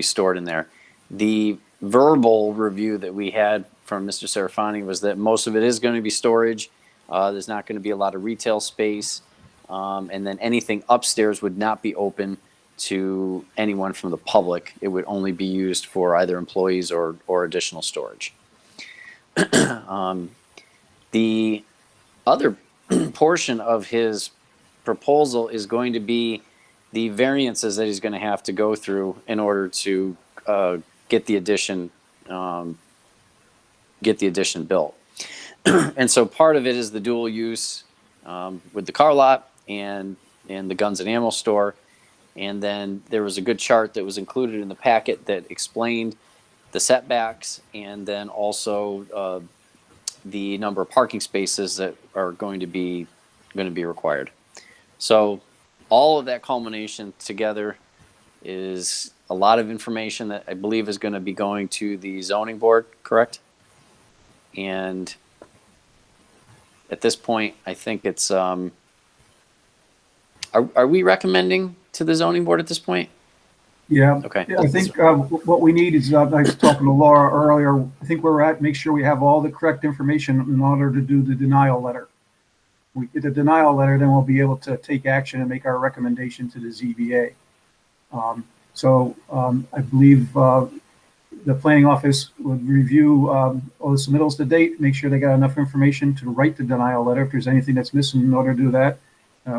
stored in there. The verbal review that we had from Mr. Serafani was that most of it is going to be storage. There's not going to be a lot of retail space. And then anything upstairs would not be open to anyone from the public. It would only be used for either employees or additional storage. The other portion of his proposal is going to be the variances that he's going to have to go through in order to get the addition built. And so part of it is the dual use with the car lot and the guns and ammo store. And then there was a good chart that was included in the packet that explained the setbacks and then also the number of parking spaces that are going to be required. So all of that culmination together is a lot of information that I believe is going to be going to the zoning board, correct? And at this point, I think it's, are we recommending to the zoning board at this point? Yeah. Okay. Yeah, I think what we need is, I was talking to Laura earlier, I think where we're at, make sure we have all the correct information in order to do the denial letter. We get the denial letter, then we'll be able to take action and make our recommendation to the ZBA. I believe the planning office would review all the submittals to date, make sure they got enough information to write the denial letter. If there's anything that's missing in order to do that,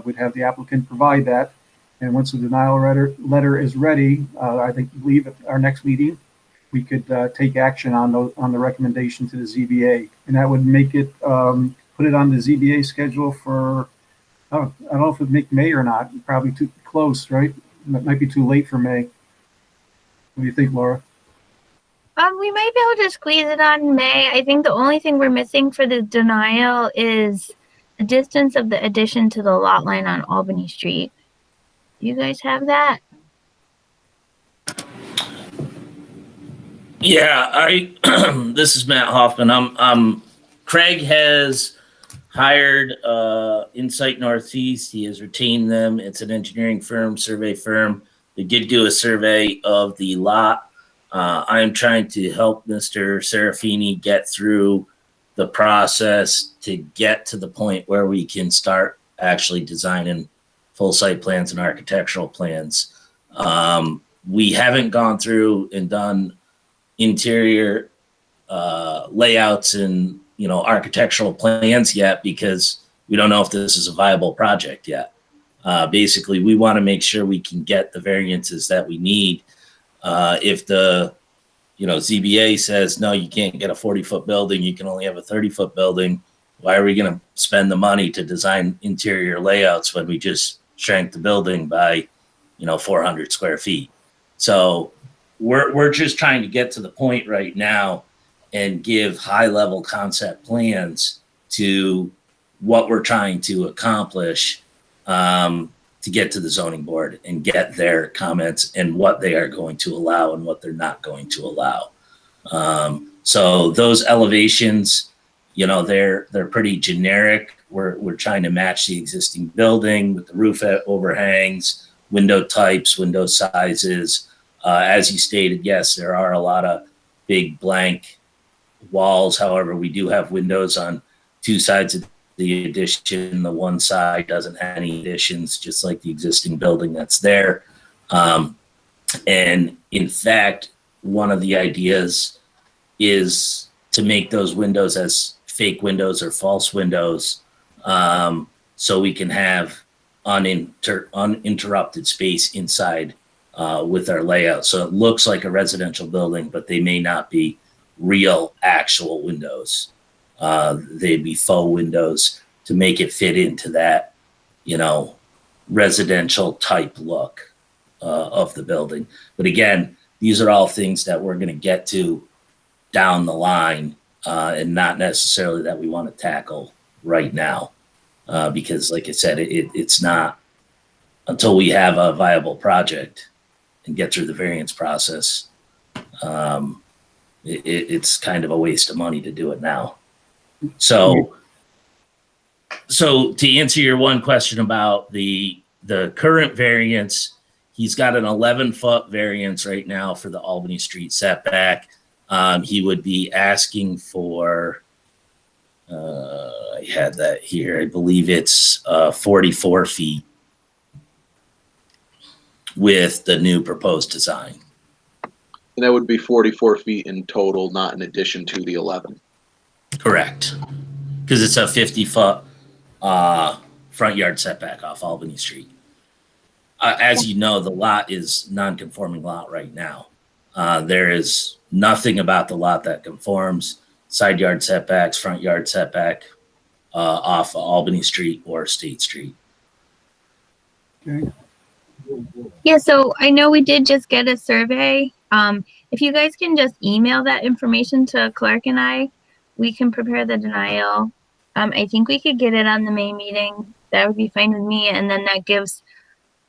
we'd have the applicant provide that. And once the denial letter is ready, I believe at our next meeting, we could take action on the recommendation to the ZBA. And that would make it, put it on the ZBA schedule for, I don't know if it would make May or not, probably too close, right? That might be too late for May. What do you think, Laura? We might be able to squeeze it on May. I think the only thing we're missing for the denial is the distance of the addition to the lot line on Albany Street. Do you guys have that? Yeah, this is Matt Hoffman. Craig has hired Insight Northeast. He has retained them. It's an engineering firm, survey firm. They did do a survey of the lot. I am trying to help Mr. Serafini get through the process to get to the point where we can start actually designing full site plans and architectural plans. We haven't gone through and done interior layouts and architectural plans yet because we don't know if this is a viable project yet. Basically, we want to make sure we can get the variances that we need. If the ZBA says, no, you can't get a 40-foot building, you can only have a 30-foot building, why are we going to spend the money to design interior layouts when we just shrank the building by 400 square feet? So we're just trying to get to the point right now and give high-level concept plans to what we're trying to accomplish to get to the zoning board and get their comments and what they are going to allow and what they're not going to allow. So those elevations, they're pretty generic. We're trying to match the existing building with the roof overhangs, window types, window sizes. As you stated, yes, there are a lot of big blank walls. However, we do have windows on two sides of the addition. The one side doesn't have any additions, just like the existing building that's there. And in fact, one of the ideas is to make those windows as fake windows or false windows, so we can have uninterrupted space inside with our layout. So it looks like a residential building, but they may not be real actual windows. They'd be faux windows to make it fit into that, residential type look of the building. But again, these are all things that we're going to get to down the line, and not necessarily that we want to tackle right now, because like I said, it's not until we have a viable project and get through the variance process. It's kind of a waste of money to do it now. So to answer your one question about the current variance, he's got an 11-foot variance right now for the Albany Street setback. He would be asking for, I had that here, I believe it's 44 feet with the new proposed design. And that would be 44 feet in total, not in addition to the 11. Correct. Because it's a 50-foot front yard setback off Albany Street. As you know, the lot is non-conforming lot right now. There is nothing about the lot that conforms. Side yard setbacks, front yard setback off Albany Street or State Street. Okay. Yeah, so I know we did just get a survey. If you guys can just email that information to Clark and I, we can prepare the denial. I think we could get it on the May meeting. That would be fine with me. And then that gives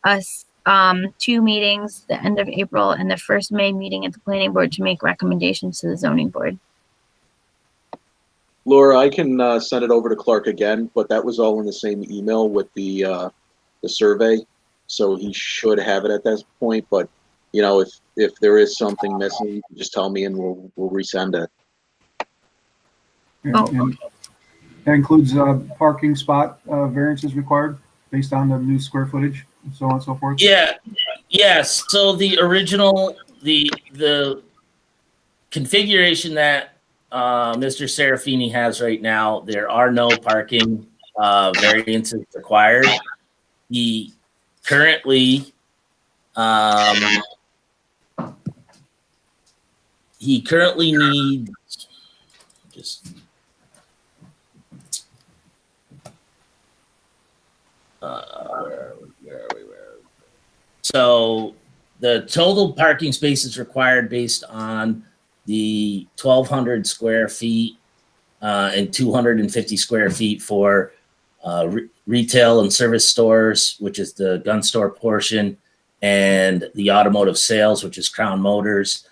us 2 meetings, the end of April and the first May meeting at the planning board to make recommendations to the zoning board. Laura, I can send it over to Clark again, but that was all in the same email with the survey. So he should have it at that point. But, you know, if there is something missing, just tell me and we'll resend it. And that includes parking spot variances required based on the new square footage and so on and so forth? Yes. So the original, the configuration that Mr. Serafini has right now, there are no parking variances required. He currently needs just where are we? So the total parking spaces required based on the 1,200 square feet and 250 square feet for retail and service stores, which is the gun store portion, and the automotive sales, which is Crown Motors.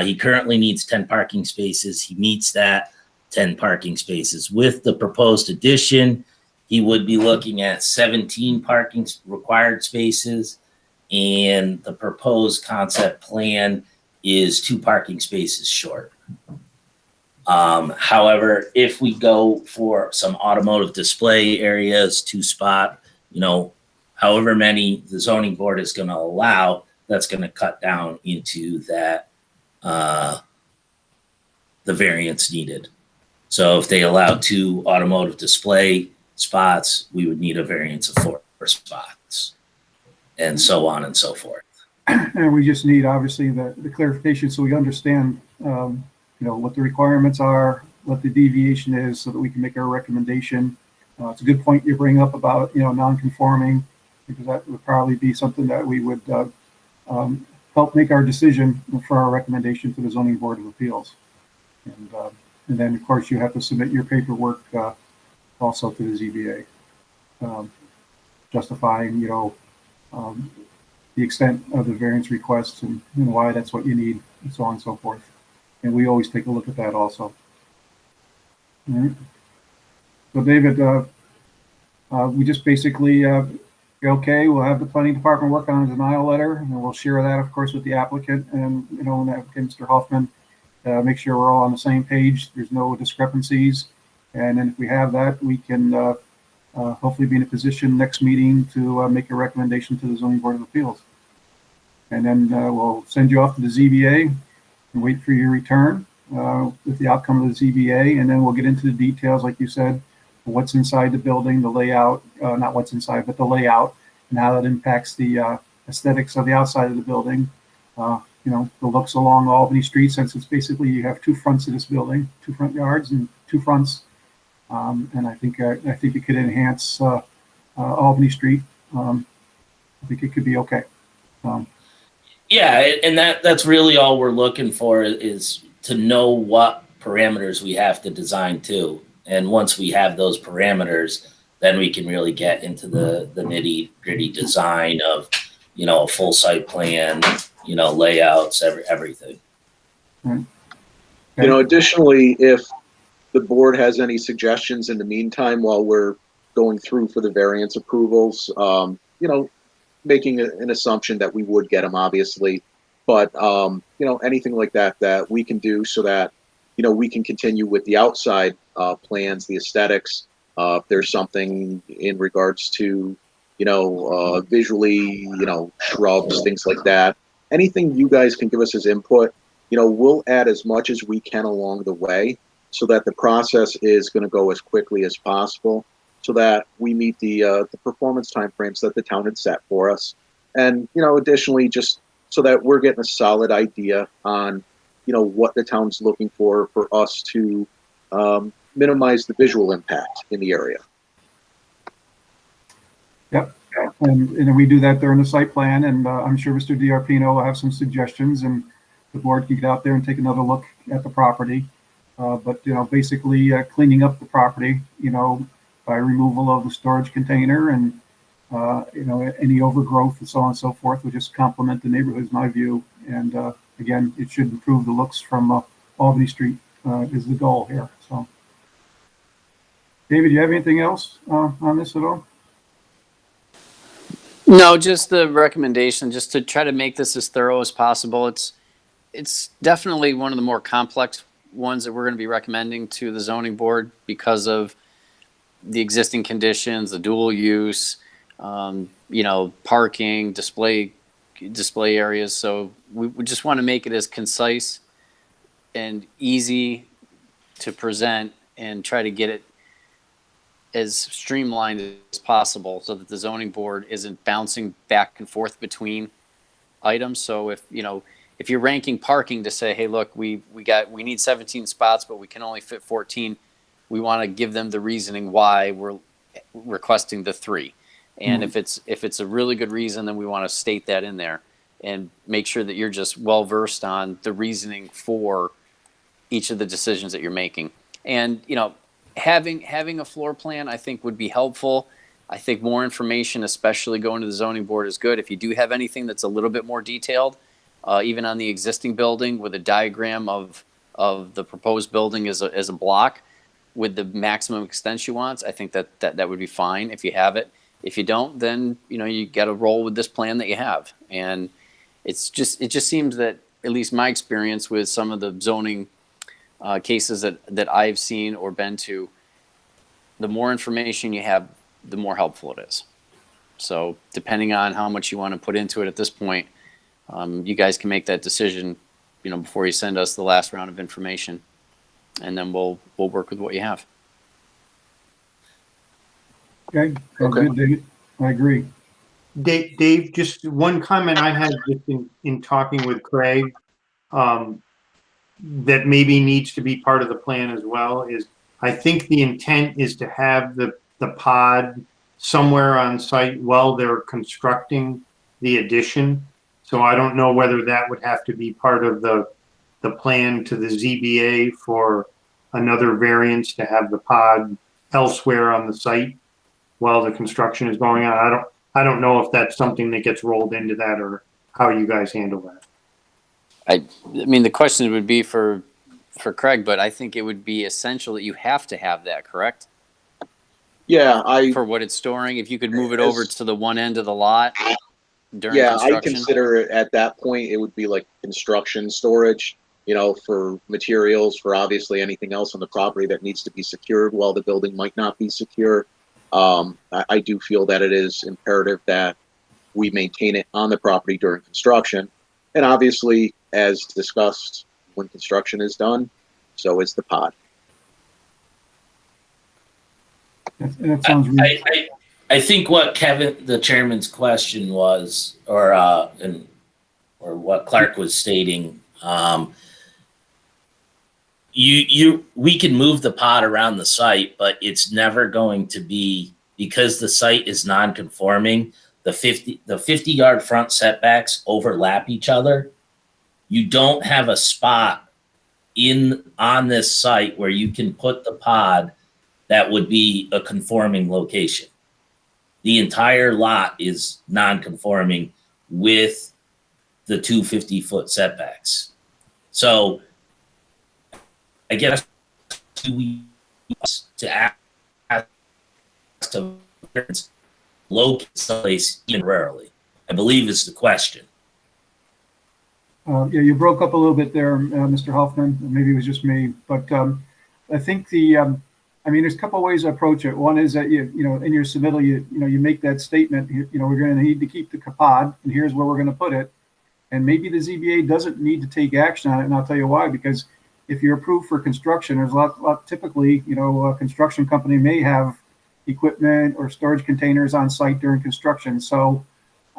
He currently needs 10 parking spaces. He meets that 10 parking spaces. With the proposed addition, he would be looking at 17 parking required spaces, and the proposed concept plan is 2 parking spaces short. However, if we go for some automotive display areas, 2-spot, you know, however many the zoning board is going to allow, that's going to cut down into that, the variance needed. So if they allow 2 automotive display spots, we would need a variance of 4 spots, and so on and so forth. And we just need, obviously, the clarification so we understand, you know, what the requirements are, what the deviation is, so that we can make our recommendation. It's a good point you bring up about, you know, non-conforming, because that would probably be something that we would help make our decision for our recommendation to the Zoning Board of Appeals. And then, of course, you have to submit your paperwork also to the ZBA, justifying, you know, the extent of the variance requests and why that's what you need, and so on and so forth. And we always take a look at that also. All right. So David, we just basically, okay, we'll have the planning department work on a denial letter, and we'll share that, of course, with the applicant and, you know, and the applicant, Mr. Hoffman, make sure we're all on the same page. There's no discrepancies. And then if we have that, we can hopefully be in a position next meeting to make a recommendation to the Zoning Board of Appeals. And then we'll send you off to the ZBA and wait for your return with the outcome of the ZBA. And then we'll get into the details, like you said, what's inside the building, the layout, not what's inside, but the layout, and how that impacts the aesthetics of the outside of the building. You know, the looks along Albany Street, since it's basically, you have 2 fronts of this building, 2 front yards and 2 fronts. And I think it could enhance Albany Street. I think it could be okay. Yeah, and that's really all we're looking for is to know what parameters we have to design to. And once we have those parameters, then we can really get into the nitty gritty design of, a full site plan, layouts, everything. Additionally, if the board has any suggestions in the meantime while we're going through for the variance approvals, making an assumption that we would get them, obviously, but anything like that we can do so that we can continue with the outside plans, the aesthetics. If there's something in regards to visually, shrubs, things like that, anything you guys can give us as input, we'll add as much as we can along the way so that the process is going to go as quickly as possible, so that we meet the performance timeframes that the town had set for us. And, additionally, just so that we're getting a solid idea on, what the town's looking for us to minimize the visual impact in the area. Yep. And we do that during the site plan, and I'm sure Mr. DiArpino will have some suggestions, and the board can get out there and take another look at the property. But basically cleaning up the property, by removal of the storage container and, any overgrowth and so on and so forth would just complement the neighborhood, is my view. And again, it should improve the looks from Albany Street is the goal here. So, David, do you have anything else on this at all? No, just the recommendation, just to try to make this as thorough as possible. It's definitely one of the more complex ones that we're going to be recommending to the zoning board because of the existing conditions, the dual use, parking, display areas. So we just want to make it as concise and easy to present and try to get it as streamlined as possible so that the zoning board isn't bouncing back and forth between items. So if you're ranking parking to say, hey, look, we need 17 spots, but we can only fit 14. We want to give them the reasoning why we're requesting the 3. And if it's a really good reason, then we want to state that in there and make sure that you're just well versed on the reasoning for each of the decisions that you're making. And having a floor plan, I think, would be helpful. I think more information, especially going to the zoning board, is good. If you do have anything that's a little bit more detailed, even on the existing building with a diagram of the proposed building as a block with the maximum extent you want, I think that would be fine if you have it. If you don't, then you got to roll with this plan that you have. And it just seems that, at least my experience with some of the zoning cases that I've seen or been to, the more information you have, the more helpful it is. So depending on how much you want to put into it at this point, you guys can make that decision, before you send us the last round of information, and then we'll work with what you have. Okay. Good, David. I agree. Dave, just one comment I had just in talking with Craig, that maybe needs to be part of the plan as well, is I think the intent is to have the pod somewhere on site while they're constructing the addition. So I don't know whether that would have to be part of the plan to the ZBA for another variance to have the pod elsewhere on the site while the construction is going on. I don't know if that's something that gets rolled into that or how you guys handle that. I mean, the question would be for Craig, but I think it would be essential that you have to have that, correct? Yeah, for what it's storing. If you could move it over to the one end of the lot during construction. I consider it at that point, it would be like construction storage, for materials, for obviously anything else on the property that needs to be secured while the building might not be secure. I do feel that it is imperative that we maintain it on the property during construction. And obviously, as discussed, when construction is done, so is the pod. That sounds really... I think what Kevin, the chairman's question was, or what Clark was stating, we can move the pod around the site, but it's never going to be, because the site is non-conforming, the 50-yard front setbacks overlap each other. You don't have a spot on this site where you can put the pod that would be a conforming location. The entire lot is non-conforming with the 250-foot setbacks. So I guess to ask to locate someplace even rarely, I believe is the question. Yeah, you broke up a little bit there, Mr. Hoffman. Maybe it was just me, but I think I mean, there's a couple of ways to approach it. One is that you know, in your submittal, you make that statement. You know, we're going to need to keep the pod, and here's where we're going to put it. And maybe the ZBA doesn't need to take action on it, and I'll tell you why. Because if you're approved for construction, there's a lot typically, you know, a construction company may have equipment or storage containers on site during construction. So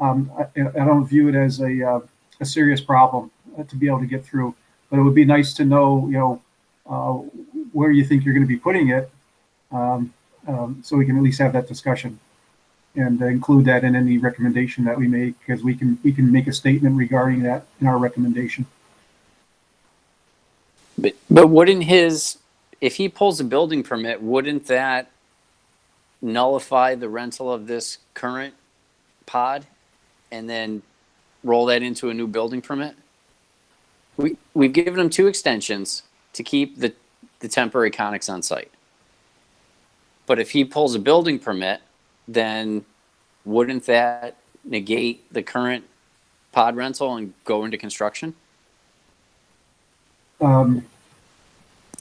I don't view it as a serious problem to be able to get through. But it would be nice to know, you know, where you think you're going to be putting it, so we can at least have that discussion and include that in any recommendation that we make, because we can make a statement regarding that in our recommendation. But wouldn't if he pulls a building permit, wouldn't that nullify the rental of this current pod and then roll that into a new building permit? We've given him 2 extensions to keep the temporary conics on site. But if he pulls a building permit, then wouldn't that negate the current pod rental and go into construction? I'm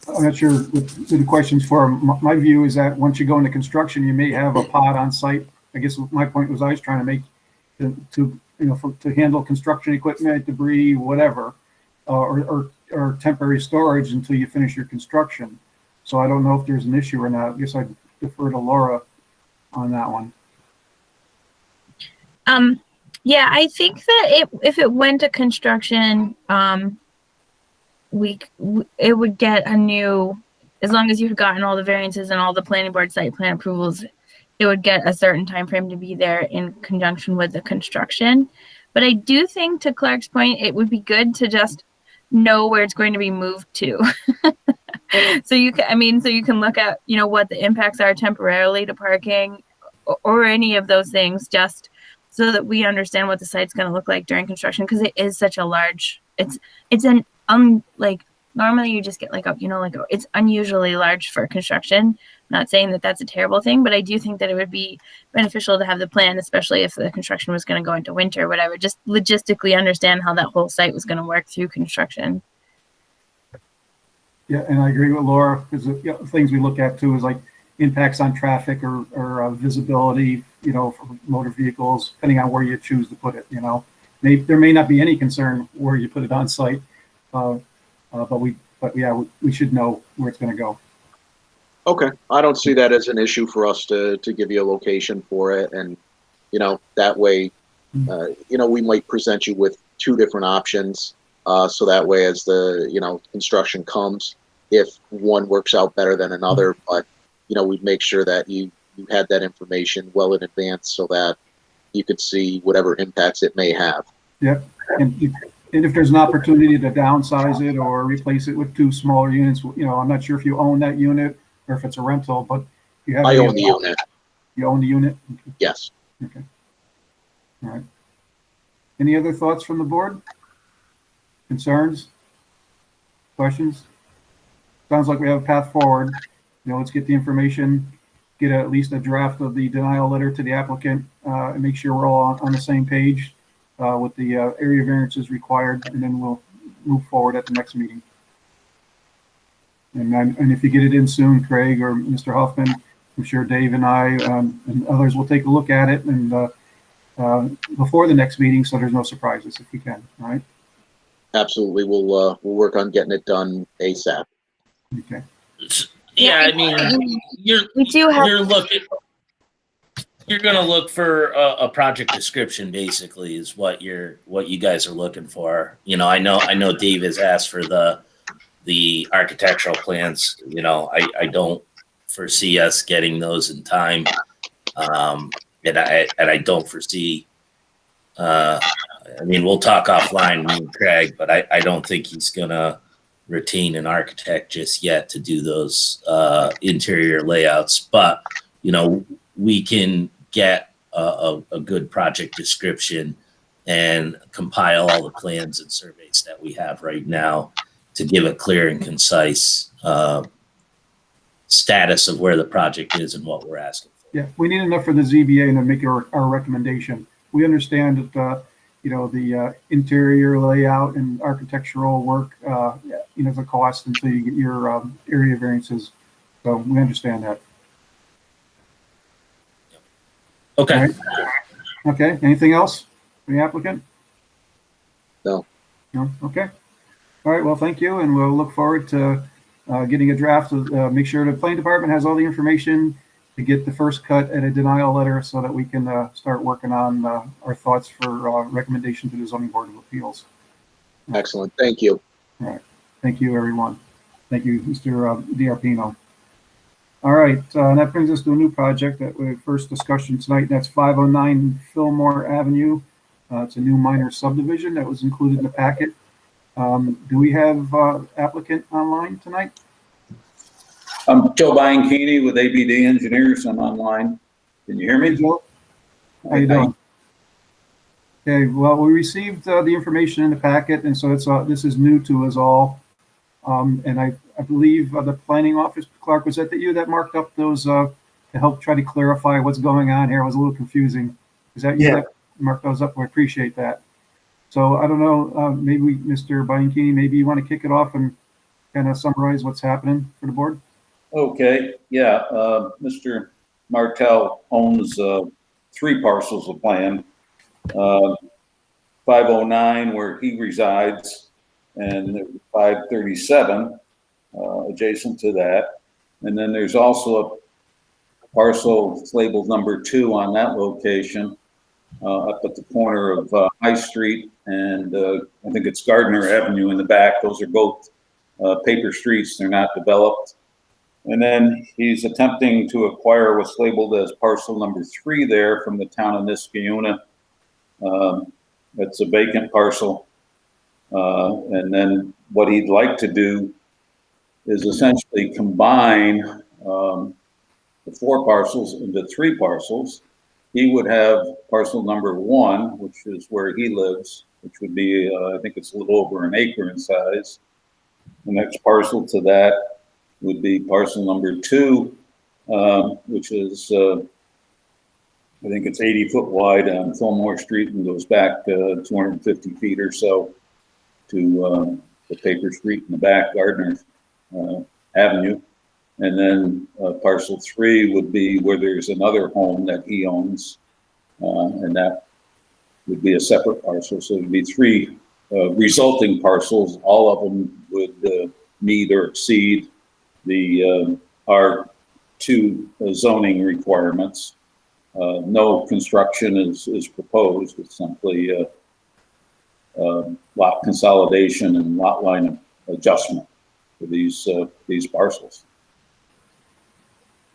not sure what the question's for. My view is that once you go into construction, you may have a pod on site. I guess my point was I was trying to make to handle construction equipment, debris, whatever, or temporary storage until you finish your construction. So I don't know if there's an issue or not. I guess I'd defer to Laura on that one. Yeah, I think that if it went to construction, it would get a new, as long as you've gotten all the variances and all the planning board site plan approvals, it would get a certain time frame to be there in conjunction with the construction. But I do think, to Clark's point, it would be good to just know where it's going to be moved to. So you can look at, you know, what the impacts are temporarily to parking or any of those things, just so that we understand what the site's going to look like during construction, because it is such a large, it's like normally you just get it's unusually large for construction. Not saying that that's a terrible thing, but I do think that it would be beneficial to have the plan, especially if the construction was going to go into winter or whatever, just logistically understand how that whole site was going to work through construction. Yeah, and I agree with Laura, because things we look at too is like impacts on traffic or visibility, you know, for motor vehicles, depending on where you choose to put it. You know, there may not be any concern where you put it on site, but we should know where it's going to go. Okay, I don't see that as an issue for us to give you a location for it, and you know, that way, you know, we might present you with 2 different options, so that way, as the construction comes, if one works out better than another, but you know, we'd make sure that you had that information well in advance so that you could see whatever impacts it may have. Yep, and if there's an opportunity to downsize it or replace it with 2 smaller units, you know, I'm not sure if you own that unit or if it's a rental, but you have. I own the unit. You own the unit? Okay. Yes. Okay. All right. Any other thoughts from the board? Concerns? Questions? Sounds like we have a path forward. You know, let's get the information, get at least a draft of the denial letter to the applicant, and make sure we're all on the same page with the area variances required, and then we'll move forward at the next meeting. And if you get it in soon, Craig or Mr. Hoffman, I'm sure Dave and I and others will take a look at it and before the next meeting, so there's no surprises if we can. All right. Absolutely, we'll work on getting it done ASAP. Okay. Yeah, I mean, you're going to look for a project description, basically, is what you guys are looking for. You know, I know Dave has asked for the architectural plans. You know, I don't foresee us getting those in time. and I don't foresee. I mean, we'll talk offline, me and Craig, but I don't think he's gonna retain an architect just yet to do those interior layouts. But you know, we can get a good project description and compile all the plans and surveys that we have right now to give a clear and concise status of where the project is and what we're asking for. Yeah, we need enough for the ZBA to make our recommendation. We understand that, you know, the interior layout and architectural work, you know, the cost until you get your area variances. So we understand that. Okay. Right. Okay, anything else for the applicant? No. No, okay. All right, well, thank you, and we'll look forward to getting a draft. Make sure the planning department has all the information to get the first cut and a denial letter so that we can start working on our thoughts for recommendation to the zoning board of appeals. Excellent. Thank you. All right. Thank you, everyone. Thank you, Mr. DiArpino. All right, that brings us to a new project that we first discussion tonight. And that's 509 Fillmore Avenue. It's a new minor subdivision that was included in the packet. Do we have applicant online tonight? I'm Joe Bianchini with ABD Engineers. I'm online. Can you hear me? Joe? How you doing? Okay, well, we received the information in the packet, and so it's this is new to us all. And I believe the planning office clerk, was that you that marked up those to help try to clarify what's going on here? It was a little confusing. Is that you that marked those up? I appreciate that. So I don't know, maybe Mr. Bianchini, maybe you want to kick it off and kind of summarize what's happening for the board? Okay, yeah. Mr. Martell owns 3 parcels of land. 509 where he resides, and 537 adjacent to that. And then there's also a parcel labeled number 2 on that location up at the corner of High Street and I think it's Gardner Avenue in the back. Those are both paper streets. They're not developed. And then he's attempting to acquire what's labeled as parcel number 3 there from the town of Niskayuna. It's a vacant parcel. And then what he'd like to do is essentially combine the 4 parcels into 3 parcels. He would have parcel number 1, which is where he lives, which would be, I think it's a little over an acre in size. The next parcel to that would be parcel number 2, which is, I think it's 80 foot wide on Fillmore Street and goes back 250 feet or so to the paper street in the back, Gardner Avenue. And then parcel 3 would be where there's another home that he owns, and that would be a separate parcel. So it would be 3 resulting parcels. All of them would meet or exceed the R2 zoning requirements. No construction is proposed. It's simply lot consolidation and lot line adjustment for these parcels.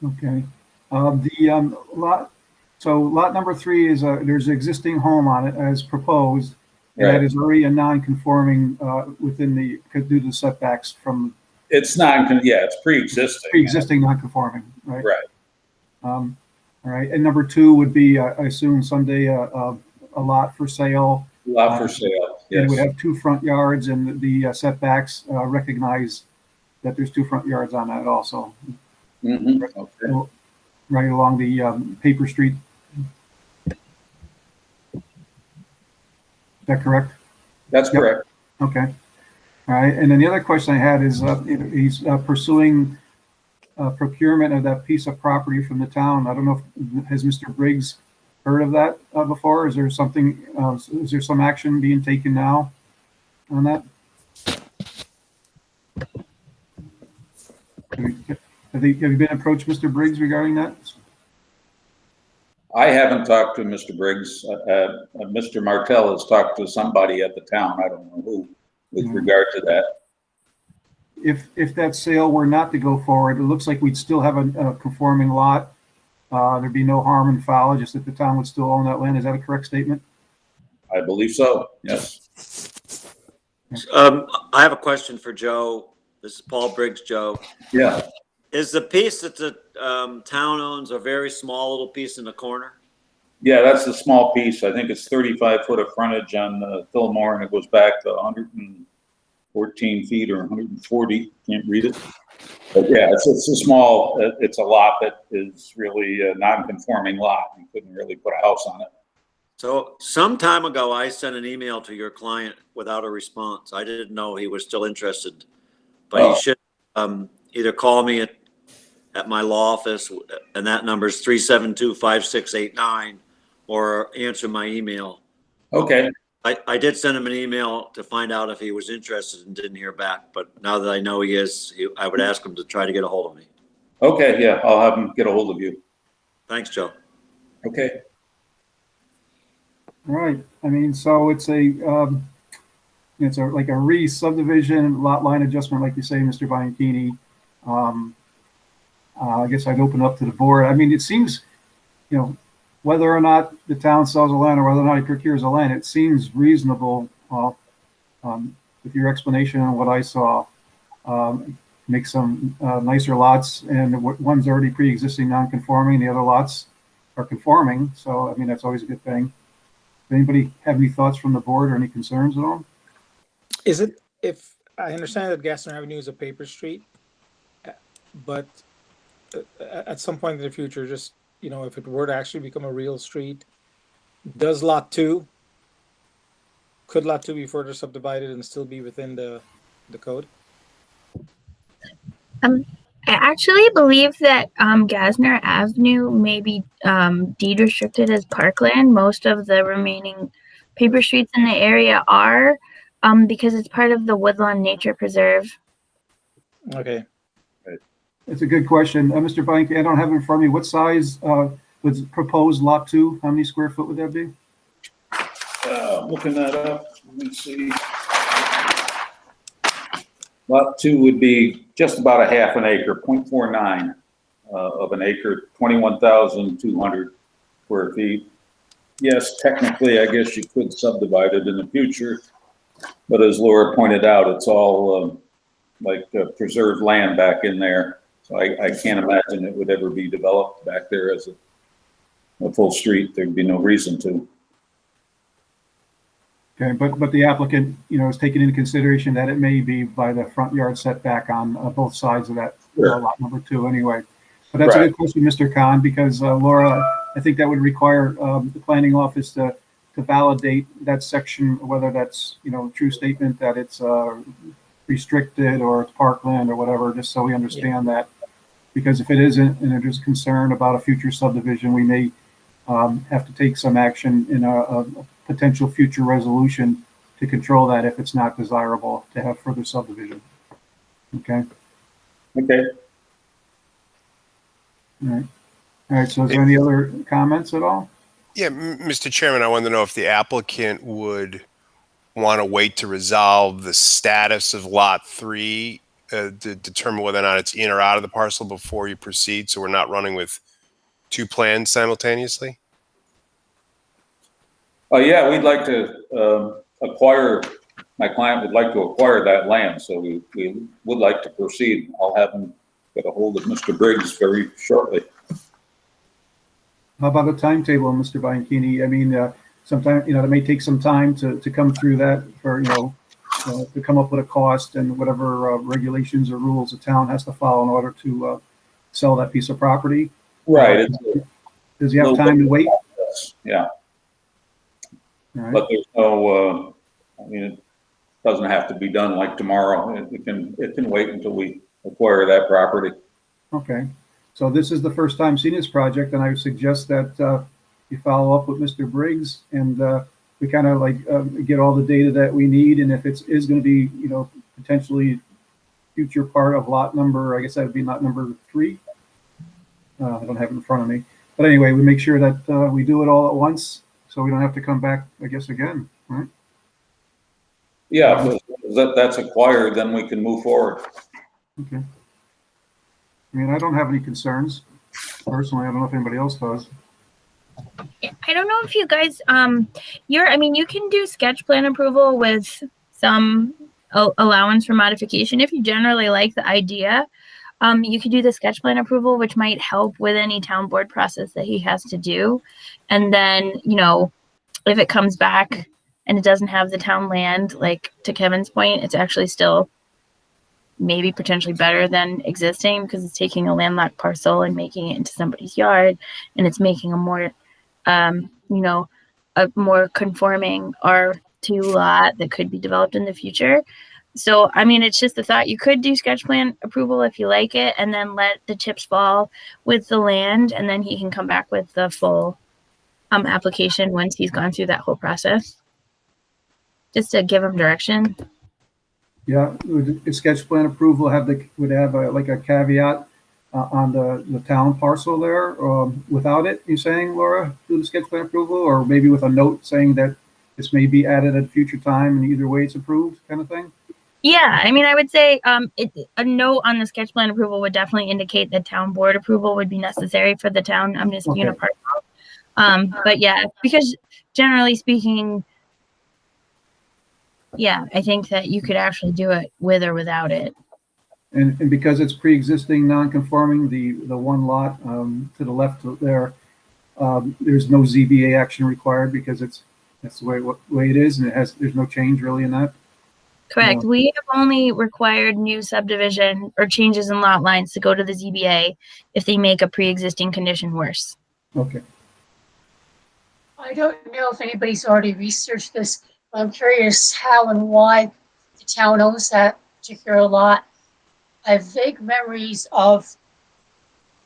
Okay. The lot, so lot number 3 is there's an existing home on it as proposed, and that is already a non-conforming within the, due to the setbacks from. It's it's pre-existing. Pre-existing non-conforming, right? Right. All right, and number 2 would be, I assume someday a lot for sale. Lot for sale, yes. And it would have 2 front yards, and the setbacks recognize that there's 2 front yards on that also. Mm-hmm. Okay. Right along the paper street. Is that correct? That's correct. Okay. All right. And then the other question I had is he's pursuing procurement of that piece of property from the town. I don't know if has Mr. Briggs heard of that before? Is there something? Is there some action being taken now on that? Have you been approached, Mr. Briggs, regarding that? I haven't talked to Mr. Briggs. Mr. Martell has talked to somebody at the town. I don't know who, with regard to that. If that sale were not to go forward, it looks like we'd still have a conforming lot there'd be no harm and foul, just that the town would still own that land. Is that a correct statement? I believe so, yes. I have a question for Joe. This is Paul Briggs, Joe. Yeah. Is the piece that the town owns a very small little piece in the corner? Yeah, that's the small piece. I think it's 35 foot of frontage on Fillmore, and it goes back to 114 feet or 140. Can't read it. But yeah, it's a small, it's a lot that is really a non-conforming lot. You couldn't really put a house on it. So some time ago, I sent an email to your client without a response. I didn't know he was still interested, but he should either call me at my law office, and that number is 372-5689, or answer my email. Okay. I did send him an email to find out if he was interested and didn't hear back. But now that I know he is, I would ask him to try to get a hold of me. Okay, yeah, I'll have him get a hold of you. Thanks, Joe. Okay. All right. I mean, so it's like a re-subdivision lot line adjustment, like you say, Mr. Bianchini. I guess I'd open up to the board. I mean, it seems, whether or not the town sells the land or whether or not he procures the land, it seems reasonable with your explanation on what I saw. Make some nicer lots, and one's already pre-existing non-conforming, the other lots are conforming. So, I mean, that's always a good thing. Does anybody have any thoughts from the board or any concerns at all? Is it, if I understand that Gaston Avenue is a paper street, but at some point in the future, just, if it were to actually become a real street, could lot 2 be further subdivided and still be within the code? I actually believe that Gasner Avenue may be deed restricted as parkland. Most of the remaining paper streets in the area are, because it's part of the Woodlawn Nature Preserve. Okay. It's a good question. Mr. Bianchi, I don't have it in front of me. What size was proposed lot 2? How many square foot would that be? Looking that up, let me see. Lot 2 would be just about a half an acre, 0.49 of an acre, 21,200 square feet. Yes, technically, I guess you could subdivide it in the future, but as Laura pointed out, it's all preserved land back in there. So I can't imagine it would ever be developed back there as a full street. There'd be no reason to. Okay, but the applicant, is taking into consideration that it may be by the front yard setback on both sides of that lot number 2 anyway. But that's a good question, Mr. Khan, because Laura, I think that would require the planning office to validate that section, whether that's, true statement that it's restricted or it's parkland or whatever, just so we understand that. Because if it isn't, and there's concern about a future subdivision, we may have to take some action in a potential future resolution to control that if it's not desirable to have further subdivision. Okay. Okay. All right. All right. So is there any other comments at all? Yeah, Mr. Chairman, I wanted to know if the applicant would want to wait to resolve the status of lot 3 to determine whether or not it's in or out of the parcel before you proceed, so we're not running with 2 plans simultaneously? Yeah, we'd like to acquire, my client would like to acquire that land, so we would like to proceed. I'll have him get a hold of Mr. Briggs very shortly. How about a timetable, Mr. Bianchini? I mean, sometimes, it may take some time to come through that for, to come up with a cost and whatever regulations or rules the town has to follow in order to sell that piece of property. Right. Does he have time to wait? Yeah. Right. But there's no, it doesn't have to be done like tomorrow. It can wait until we acquire that property. Okay. So this is the first time seeing this project, and I would suggest that you follow up with Mr. Briggs and we kind of get all the data that we need. And if it is going to be, potentially future part of lot number, I guess that would be lot number 3. I don't have it in front of me. But anyway, we make sure that we do it all at once so we don't have to come back, I guess, again, right? Yeah, if that's acquired, then we can move forward. Okay. I mean, I don't have any concerns. personally. I don't know if anybody else does. I don't know if you guys, you can do sketch plan approval with some allowance for modification. If you generally like the idea, you could do the sketch plan approval, which might help with any town board process that he has to do. And then, if it comes back and it doesn't have the town land, like to Kevin's point, it's actually still maybe potentially better than existing because it's taking a landlocked parcel and making it into somebody's yard, and it's making a more a more conforming R2 lot that could be developed in the future. So, it's just a thought. You could do sketch plan approval if you like it, and then let the chips fall with the land, and then he can come back with the full application once he's gone through that whole process. Just to give him direction. Yeah, would a sketch plan approval would have a caveat on the town parcel there, without it, you're saying, Laura, do the sketch plan approval, or maybe with a note saying that this may be added at a future time and either way it's approved, kind of thing? Yeah, I would say a note on the sketch plan approval would definitely indicate that town board approval would be necessary for the town unit parcel. But yeah, because generally speaking, yeah, I think that you could actually do it with or without it. And because it's pre-existing non-conforming, the one lot to the left there, there's no ZBA action required because that's the way it is, and there's no change really in that. Correct. We have only required new subdivision or changes in lot lines to go to the ZBA if they make a pre-existing condition worse. Okay. I don't know if anybody's already researched this, but I'm curious how and why the town owns that particular lot. I have vague memories of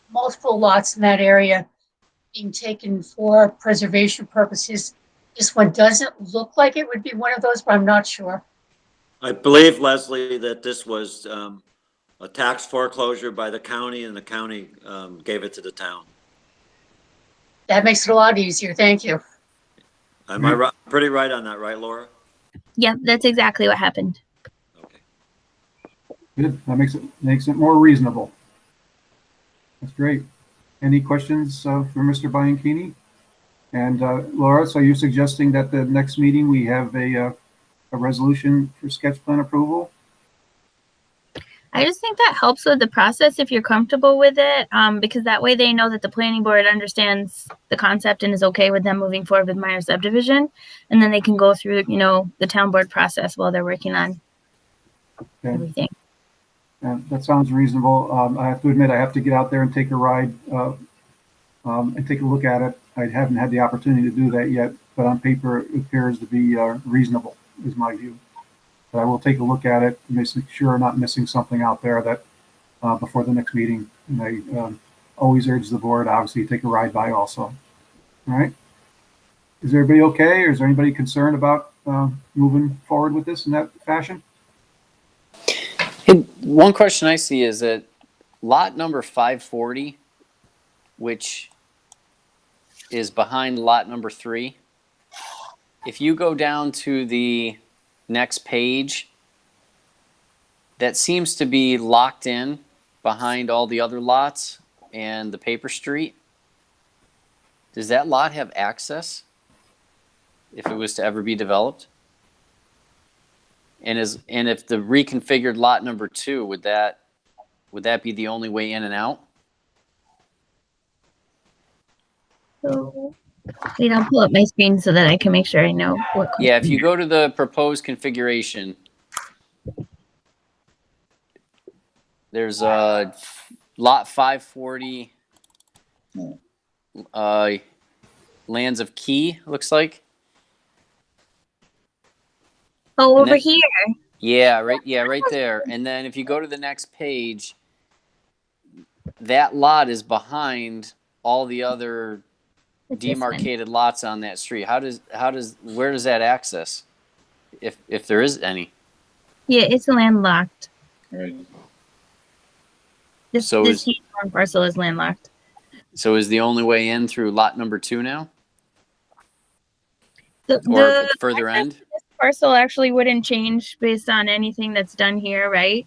multiple lots in that area being taken for preservation purposes. This one doesn't look like it would be one of those, but I'm not sure. I believe, Leslie, that this was a tax foreclosure by the county, and the county gave it to the town. That makes it a lot easier. Thank you. Am I pretty right on that, right, Laura? Yeah, that's exactly what happened. Good. That makes it more reasonable. That's great. Any questions for Mr. Bianchini? And Laura, so you're suggesting that the next meeting we have a resolution for sketch plan approval? I just think that helps with the process if you're comfortable with it, because that way they know that the planning board understands the concept and is okay with them moving forward with minor subdivision, and then they can go through, the town board process while they're working on everything. That sounds reasonable. I have to admit, I have to get out there and take a ride and take a look at it. I haven't had the opportunity to do that yet, but on paper it appears to be reasonable, is my view. But I will take a look at it, make sure I'm not missing something out there that before the next meeting. And I always urge the board, obviously, to take a ride by also. All right. Is everybody okay, or is there anybody concerned about moving forward with this in that fashion? One question I see is that lot number 540, which is behind lot number 3, if you go down to the next page, that seems to be locked in behind all the other lots and the paper street. Does that lot have access if it was to ever be developed? And if the reconfigured lot number 2, would that be the only way in and out? So, I'll pull up my screen so that I can make sure I know what. Yeah, if you go to the proposed configuration, there's a lot 540, lands of key, looks like. Oh, over here. Yeah, right there. And then if you go to the next page, that lot is behind all the other demarcated lots on that street. Where does that access, if there is any? Yeah, it's landlocked. Right. This parcel is landlocked. So is the only way in through lot number 2 now? The further end? This parcel actually wouldn't change based on anything that's done here, right?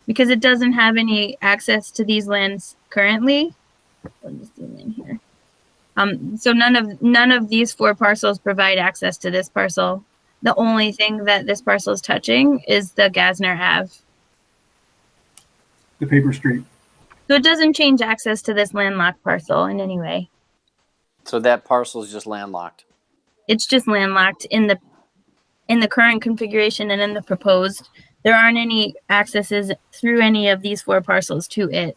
Because it doesn't have any access to these lands currently. Let me zoom in here. So none of these 4 parcels provide access to this parcel. The only thing that this parcel is touching is the Gassner Ave. The paper street. So it doesn't change access to this landlocked parcel in any way. So that parcel is just landlocked. It's just landlocked in the current configuration and in the proposed. There aren't any accesses through any of these 4 parcels to it.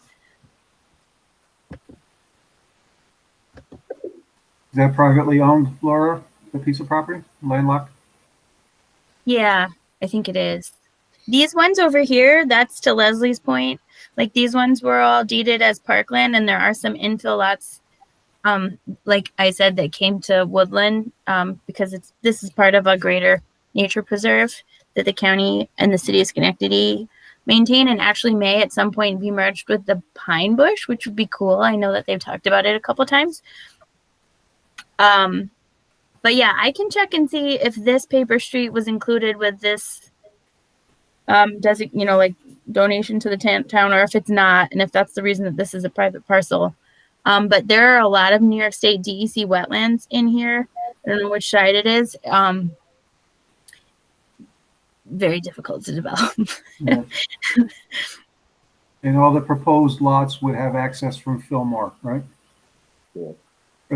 Is that privately owned, Laura, the piece of property, landlocked? Yeah, I think it is. These ones over here, that's to Leslie's point. Like these ones were all deeded as parkland, and there are some infill lots, like I said, that came to Woodland because this is part of a greater nature preserve that the county and the city of Schenectady maintain, and actually may at some point be merged with the Pine Bush, which would be cool. I know that they've talked about it a couple times. But yeah, I can check and see if this paper street was included with this, like donation to the town, or if it's not, and if that's the reason that this is a private parcel. But there are a lot of New York State DEC wetlands in here. I don't know which side it is. Very difficult to develop. Yeah. And all the proposed lots would have access from Fillmore, right? Yeah.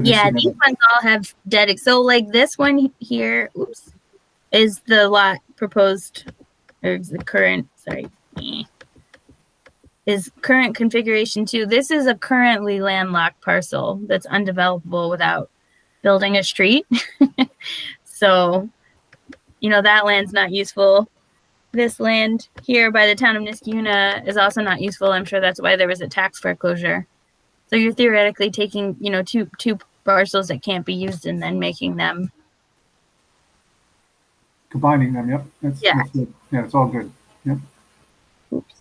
Yeah, these ones all have dead. So like this one here, oops, is the lot proposed, or is the current, sorry, is current configuration 2. This is a currently landlocked parcel that's undevelopable without building a street. So, that land's not useful. This land here by the town of Niskuna is also not useful. I'm sure that's why there was a tax foreclosure. So you're theoretically taking, two parcels that can't be used and then making them. Combining them, yep. That's good. Yeah, it's all good. Yep. Oops.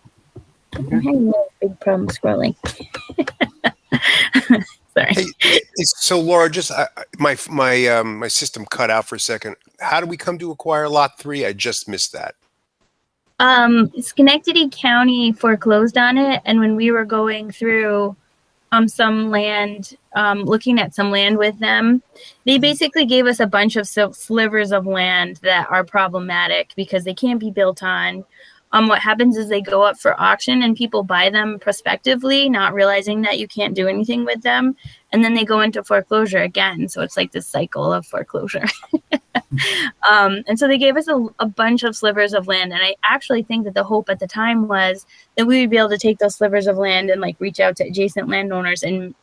Okay. I'm having a big problem scrolling. Sorry. Hey, so Laura, just my system cut out for a second. How do we come to acquire lot 3? I just missed that. Schenectady County foreclosed on it, and when we were going through some land, looking at some land with them, they basically gave us a bunch of slivers of land that are problematic because they can't be built on. What happens is they go up for auction and people buy them prospectively, not realizing that you can't do anything with them, and then they go into foreclosure again. So it's like this cycle of foreclosure. And so they gave us a bunch of slivers of land, and I actually think that the hope at the time was that we would be able to take those slivers of land and like reach out to adjacent landowners and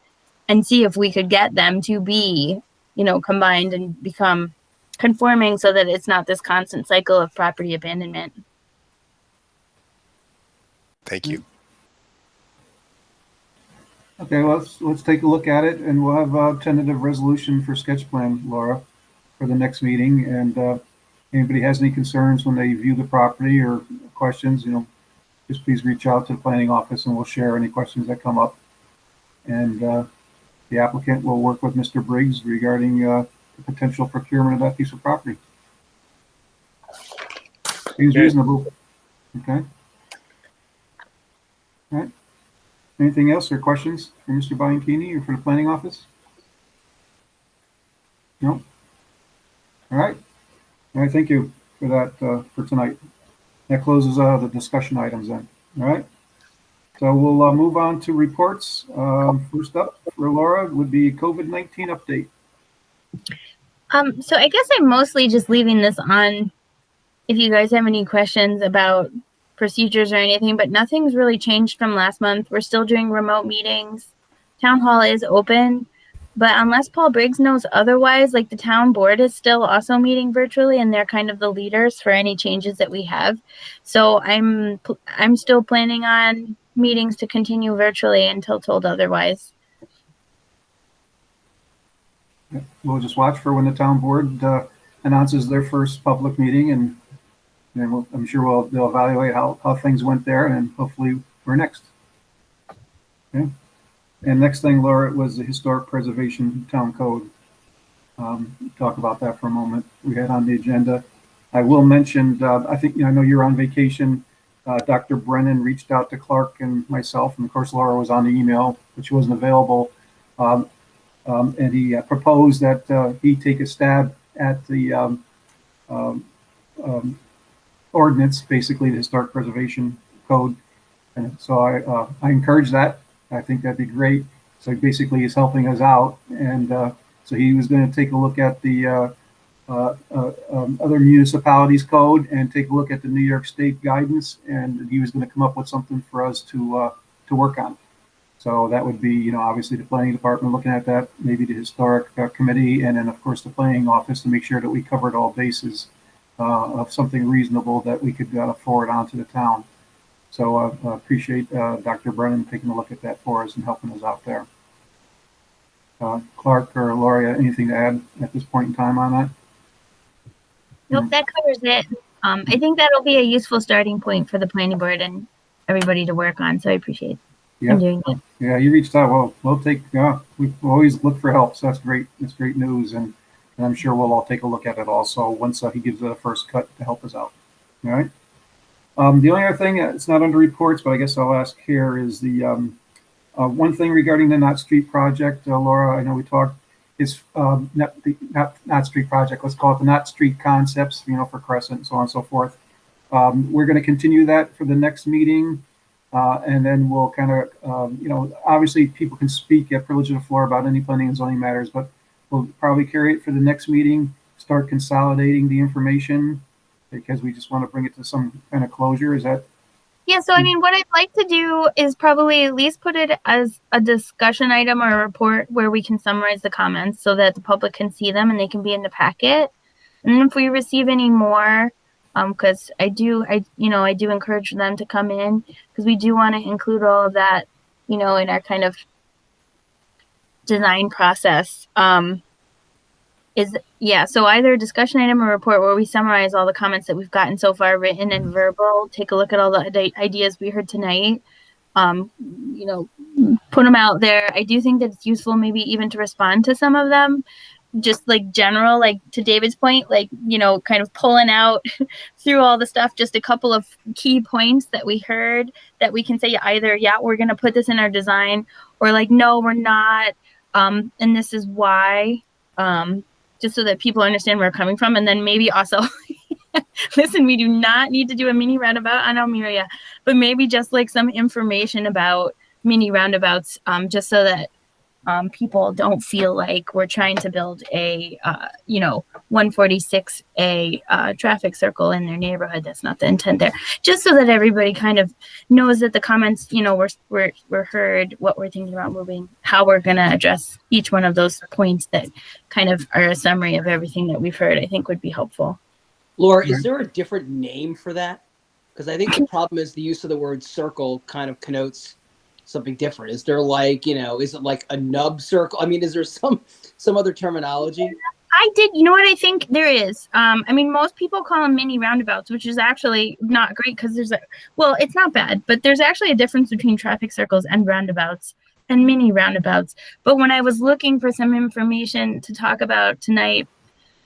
see if we could get them to be, combined and become conforming, so that it's not this constant cycle of property abandonment. Thank you. Okay, well, let's take a look at it, and we'll have a tentative resolution for sketch plan, Laura, for the next meeting. And anybody has any concerns when they view the property or questions, just please reach out to the planning office and we'll share any questions that come up. And the applicant will work with Mr. Briggs regarding the potential procurement of that piece of property. Seems reasonable. Okay. All right. Anything else or questions for Mr. Bianchini or for the planning office? No? All right. All right, thank you for that for tonight. That closes the discussion items then. All right. So we'll move on to reports. First up for Laura would be COVID-19 update. So I guess I'm mostly just leaving this on if you guys have any questions about procedures or anything, but nothing's really changed from last month. We're still doing remote meetings. Town hall is open, but unless Paul Briggs knows otherwise, like the town board is still also meeting virtually, and they're kind of the leaders for any changes that we have. So I'm still planning on meetings to continue virtually until told otherwise. We'll just watch for when the town board announces their first public meeting, and I'm sure they'll evaluate how things went there, and hopefully we're next. Okay. And next thing, Laura, was the historic preservation town code. Talk about that for a moment. We had on the agenda. I will mention, I think, I know you're on vacation. Dr. Brennan reached out to Clark and myself, and of course Laura was on the email, but she wasn't available. And he proposed that he take a stab at the ordinance, basically the Historic Preservation Code. And so I encourage that. I think that'd be great. So basically he's helping us out. And so he was going to take a look at the other municipalities code and take a look at the New York State guidance. And he was going to come up with something for us to work on. So that would be, obviously the planning department looking at that, maybe the historic committee, and then of course the planning office to make sure that we covered all bases of something reasonable that we could forward on to the town. So I appreciate Dr. Brennan taking a look at that for us and helping us out there. Clark or Laura, anything to add at this point in time on that? Nope, that covers it. I think that'll be a useful starting point for the planning board and everybody to work on. So I appreciate Yeah, doing that. yeah, you reached out. Well, we'll take. We always look for help, so that's great. That's great news, and I'm sure we'll all take a look at it also once he gives it a first cut to help us out. All right. The only other thing, it's not under reports, but I guess I'll ask here is the one thing regarding the Knott Street project. Laura, I know we talked. Is not the Knott Street project. Let's call it the Knott Street concepts. For Crescent and so on and so forth. We're going to continue that for the next meeting. And then we'll kind of, obviously people can speak at privilege of the floor about any planning and zoning matters, but we'll probably carry it for the next meeting, start consolidating the information because we just want to bring it to some kind of closure. Is that? Yeah, so I mean, what I'd like to do is probably at least put it as a discussion item or a report where we can summarize the comments so that the public can see them and they can be in the packet. And then if we receive any more, because I do encourage them to come in because we do want to include all of that, in our kind of design process. So either a discussion item or report where we summarize all the comments that we've gotten so far, written and verbal, take a look at all the ideas we heard tonight, put them out there. I do think that it's useful maybe even to respond to some of them. Just like general, like to David's point, like, kind of pulling out through all the stuff, just a couple of key points that we heard that we can say either, yeah, we're going to put this in our design or like, no, we're not. And this is why, just so that people understand where we're coming from. And then maybe also, listen, we do not need to do a mini roundabout on Almeria, but maybe just like some information about mini roundabouts, just so that people don't feel like we're trying to build a 146A traffic circle in their neighborhood. That's not the intent there. Just so that everybody kind of knows that the comments, were heard, what we're thinking about moving, how we're going to address each one of those points that kind of are a summary of everything that we've heard, I think would be helpful. Laura, is there a different name for that? Because I think the problem is the use of the word circle kind of connotes something different. Is there like, is it like a nub circle? I mean, is there some other terminology? You know what I think there is? I mean, most people call them mini roundabouts, which is actually not great because it's not bad, but there's actually a difference between traffic circles and roundabouts and mini roundabouts. But when I was looking for some information to talk about tonight,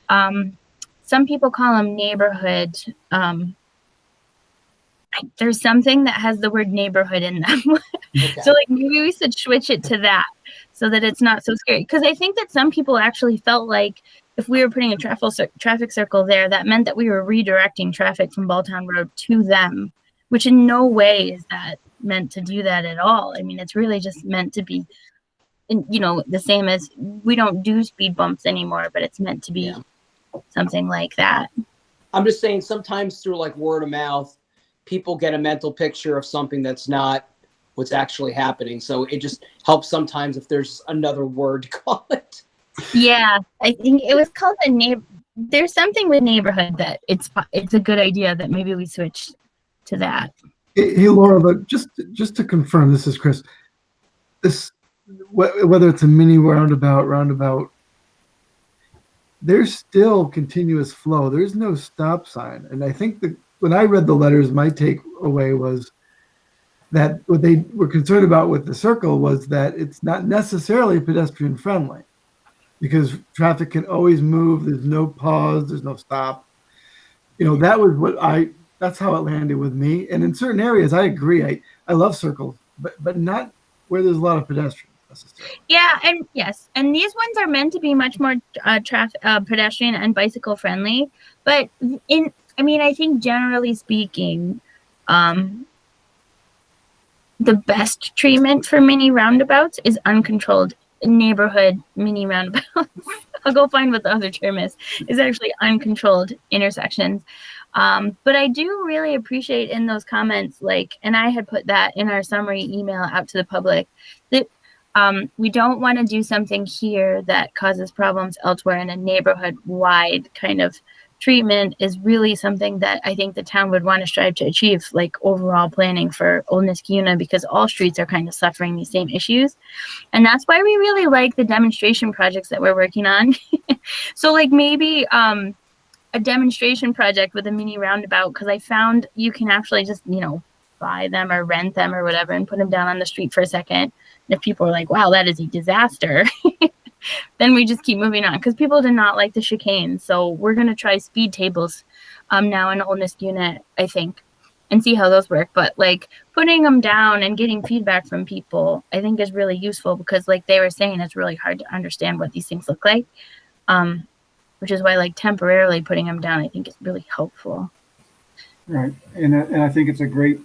some people call them neighborhood. There's something that has the word neighborhood in them. Okay. So like maybe we should switch it to that so that it's not so scary. Because I think that some people actually felt like if we were putting a traffic circle there, that meant that we were redirecting traffic from Balltown Road to them, which in no way is that meant to do that at all. I mean, it's really just meant to be, the same as we don't do speed bumps anymore, but it's meant to be something like that. I'm just saying sometimes through like word of mouth, people get a mental picture of something that's not what's actually happening. So it just helps sometimes if there's another word to call it. Yeah, I think it was called there's something with neighborhood that it's a good idea that maybe we switch to that. Hey Laura, but just to confirm, this is Chris. Whether it's a mini roundabout, there's still continuous flow. There's no stop sign. And I think when I read the letters, my takeaway was that what they were concerned about with the circle was that it's not necessarily pedestrian friendly because traffic can always move. There's no pause. There's no stop. That was what That's how it landed with me. And in certain areas, I agree. I love circles, but not where there's a lot of pedestrians necessarily. Yeah, and yes, and these ones are meant to be much more pedestrian and bicycle friendly. But I think generally speaking, the best treatment for mini roundabouts is uncontrolled neighborhood mini roundabouts. I'll go find what the other term is actually uncontrolled intersections. But I do really appreciate in those comments, and I had put that in our summary email out to the public, that we don't want to do something here that causes problems elsewhere, in a neighborhood wide kind of treatment is really something that I think the town would want to strive to achieve, like overall planning for Old Niskayuna, because all streets are kind of suffering these same issues. And that's why we really like the demonstration projects that we're working on. So maybe a demonstration project with a mini roundabout, because I found you can actually just, buy them or rent them or whatever and put them down on the street for a second. And if people are like, wow, that is a disaster, then we just keep moving on, because people did not like the chicane. So we're going to try speed tables now in Old Niskayuna, I think, and see how those work. But putting them down and getting feedback from people, I think is really useful, because like they were saying, it's really hard to understand what these things look like, which is why temporarily putting them down, I think, is really helpful. Right, and I think it's a great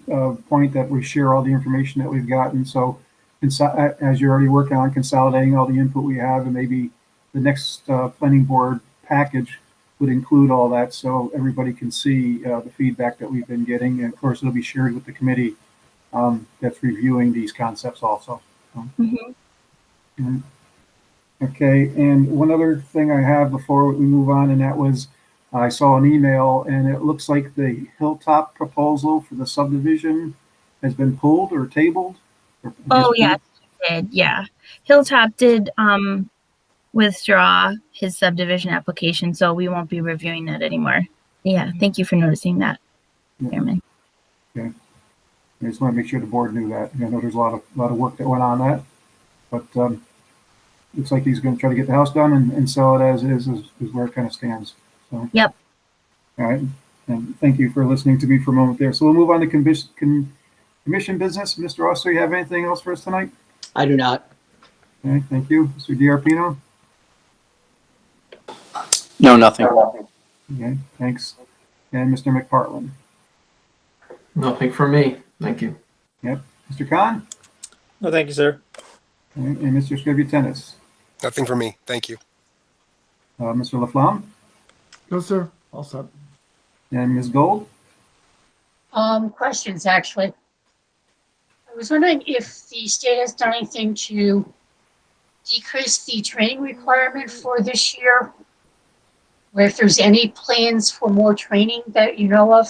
point that we share all the information that we've gotten. So as you're already working on consolidating all the input we have, and maybe the next planning board package would include all that, so everybody can see the feedback that we've been getting. And of course, it'll be shared with the committee that's reviewing these concepts also. Okay, and one other thing I have before we move on, and that was, I saw an email, and it looks like the Hilltop proposal for the subdivision has been pulled or tabled. Oh, yes, it did. Yeah. Hilltop did withdraw his subdivision application, so we won't be reviewing that anymore. Yeah, thank you for noticing that, Chairman. Okay. I just want to make sure the board knew that. I know there's a lot of work that went on that, but looks like he's going to try to get the house done and sell it as is where it kind of stands. So. Yep. All right. And thank you for listening to me for a moment there. So we'll move on to commission business. Mr. Oster, you have anything else for us tonight? I do not. Okay, thank you. Mr. DiArpino? No, nothing. Okay, thanks. And Mr. McPartland? Nothing for me. Thank you. Yep. Mr. Khan? No, thank you, sir. Okay, and Mr. Scributennis? Nothing for me. Thank you. Mr. Laflamme? No, sir. All set. And Ms. Gold? Questions, actually. I was wondering if the state has done anything to decrease the training requirement for this year, or if there's any plans for more training that you know of.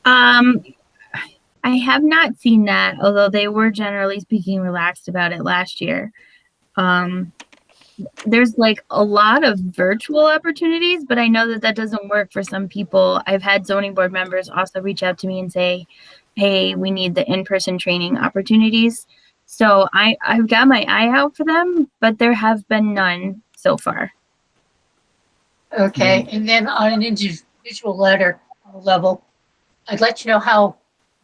I have not seen that, although they were generally speaking relaxed about it last year. There's a lot of virtual opportunities, but I know that doesn't work for some people. I've had zoning board members also reach out to me and say, hey, we need the in-person training opportunities. So I've got my eye out for them, but there have been none so far. Okay, and then on an individual level, I'd like to know how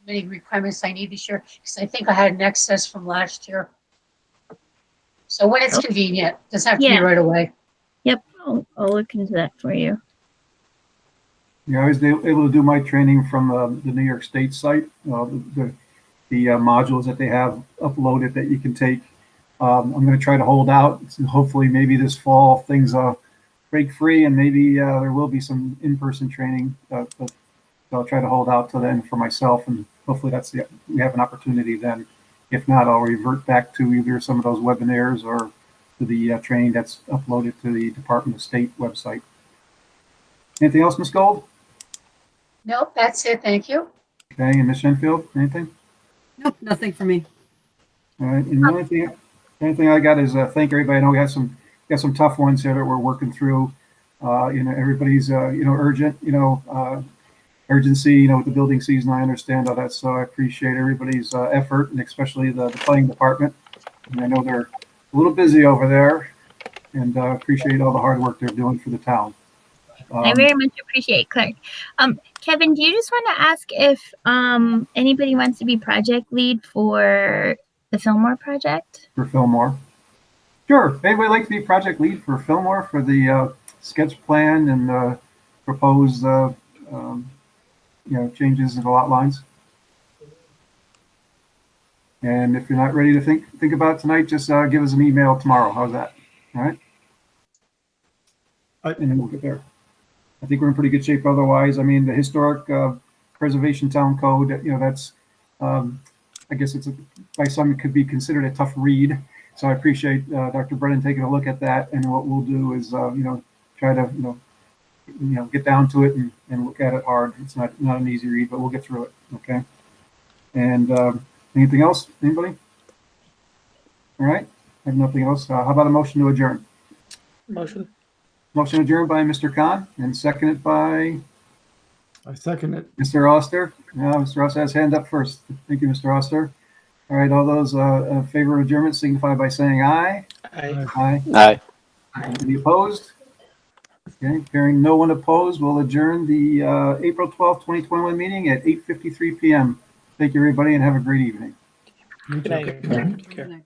many requirements I need this year, because I think I had an excess from last year. So when it's convenient, doesn't have to be right away. Yep, I'll look into that for you. Yeah, I was able to do my training from the New York State site, the modules that they have uploaded that you can take. I'm going to try to hold out, and hopefully maybe this fall things break free, and maybe there will be some in-person training. But I'll try to hold out till then for myself, and hopefully we have an opportunity then. If not, I'll revert back to either some of those webinars or to the training that's uploaded to the Department of State website. Anything else, Ms. Gold? Nope, that's it. Thank you. Okay, and Ms. Shenfield, anything? Nope, nothing for me. All right, and the only thing I got is thank everybody. I know we got some tough ones here that we're working through. Everybody's urgent. Urgency, with the building season. I understand all that, so I appreciate everybody's effort, and especially the planning department. And I know they're a little busy over there, and appreciate all the hard work they're doing for the town. I very much appreciate Clark. Kevin, do you just want to ask if anybody wants to be project lead for the Fillmore project? For Fillmore. Sure. Anybody like to be project lead for Fillmore for the sketch plan and proposed changes in the lot lines? And if you're not ready to think about it tonight, just give us an email tomorrow. How's that? All right. And then we'll get there. I think we're in pretty good shape otherwise. I mean, the historic preservation town code, that's, I guess by some it could be considered a tough read. So I appreciate Dr. Brennan taking a look at that. And what we'll do is, try to, get down to it and look at it hard. It's not an easy read, but we'll get through it. Okay. And anything else? Anybody? All right. I have nothing else. How about a motion to adjourn? Motion. Motion adjourned by Mr. Khan and seconded by? I second it. Mr. Oster. Now, Mr. Oster has his hand up first. Thank you, Mr. Oster. All right. All those in favor of adjournment signify by saying aye. Aye. Aye. Aye. Any opposed? Okay. Hearing no one opposed, we'll adjourn the April 12th, 2021 meeting at 8:53 p.m. Thank you, everybody, and have a great evening. Good night. Take care.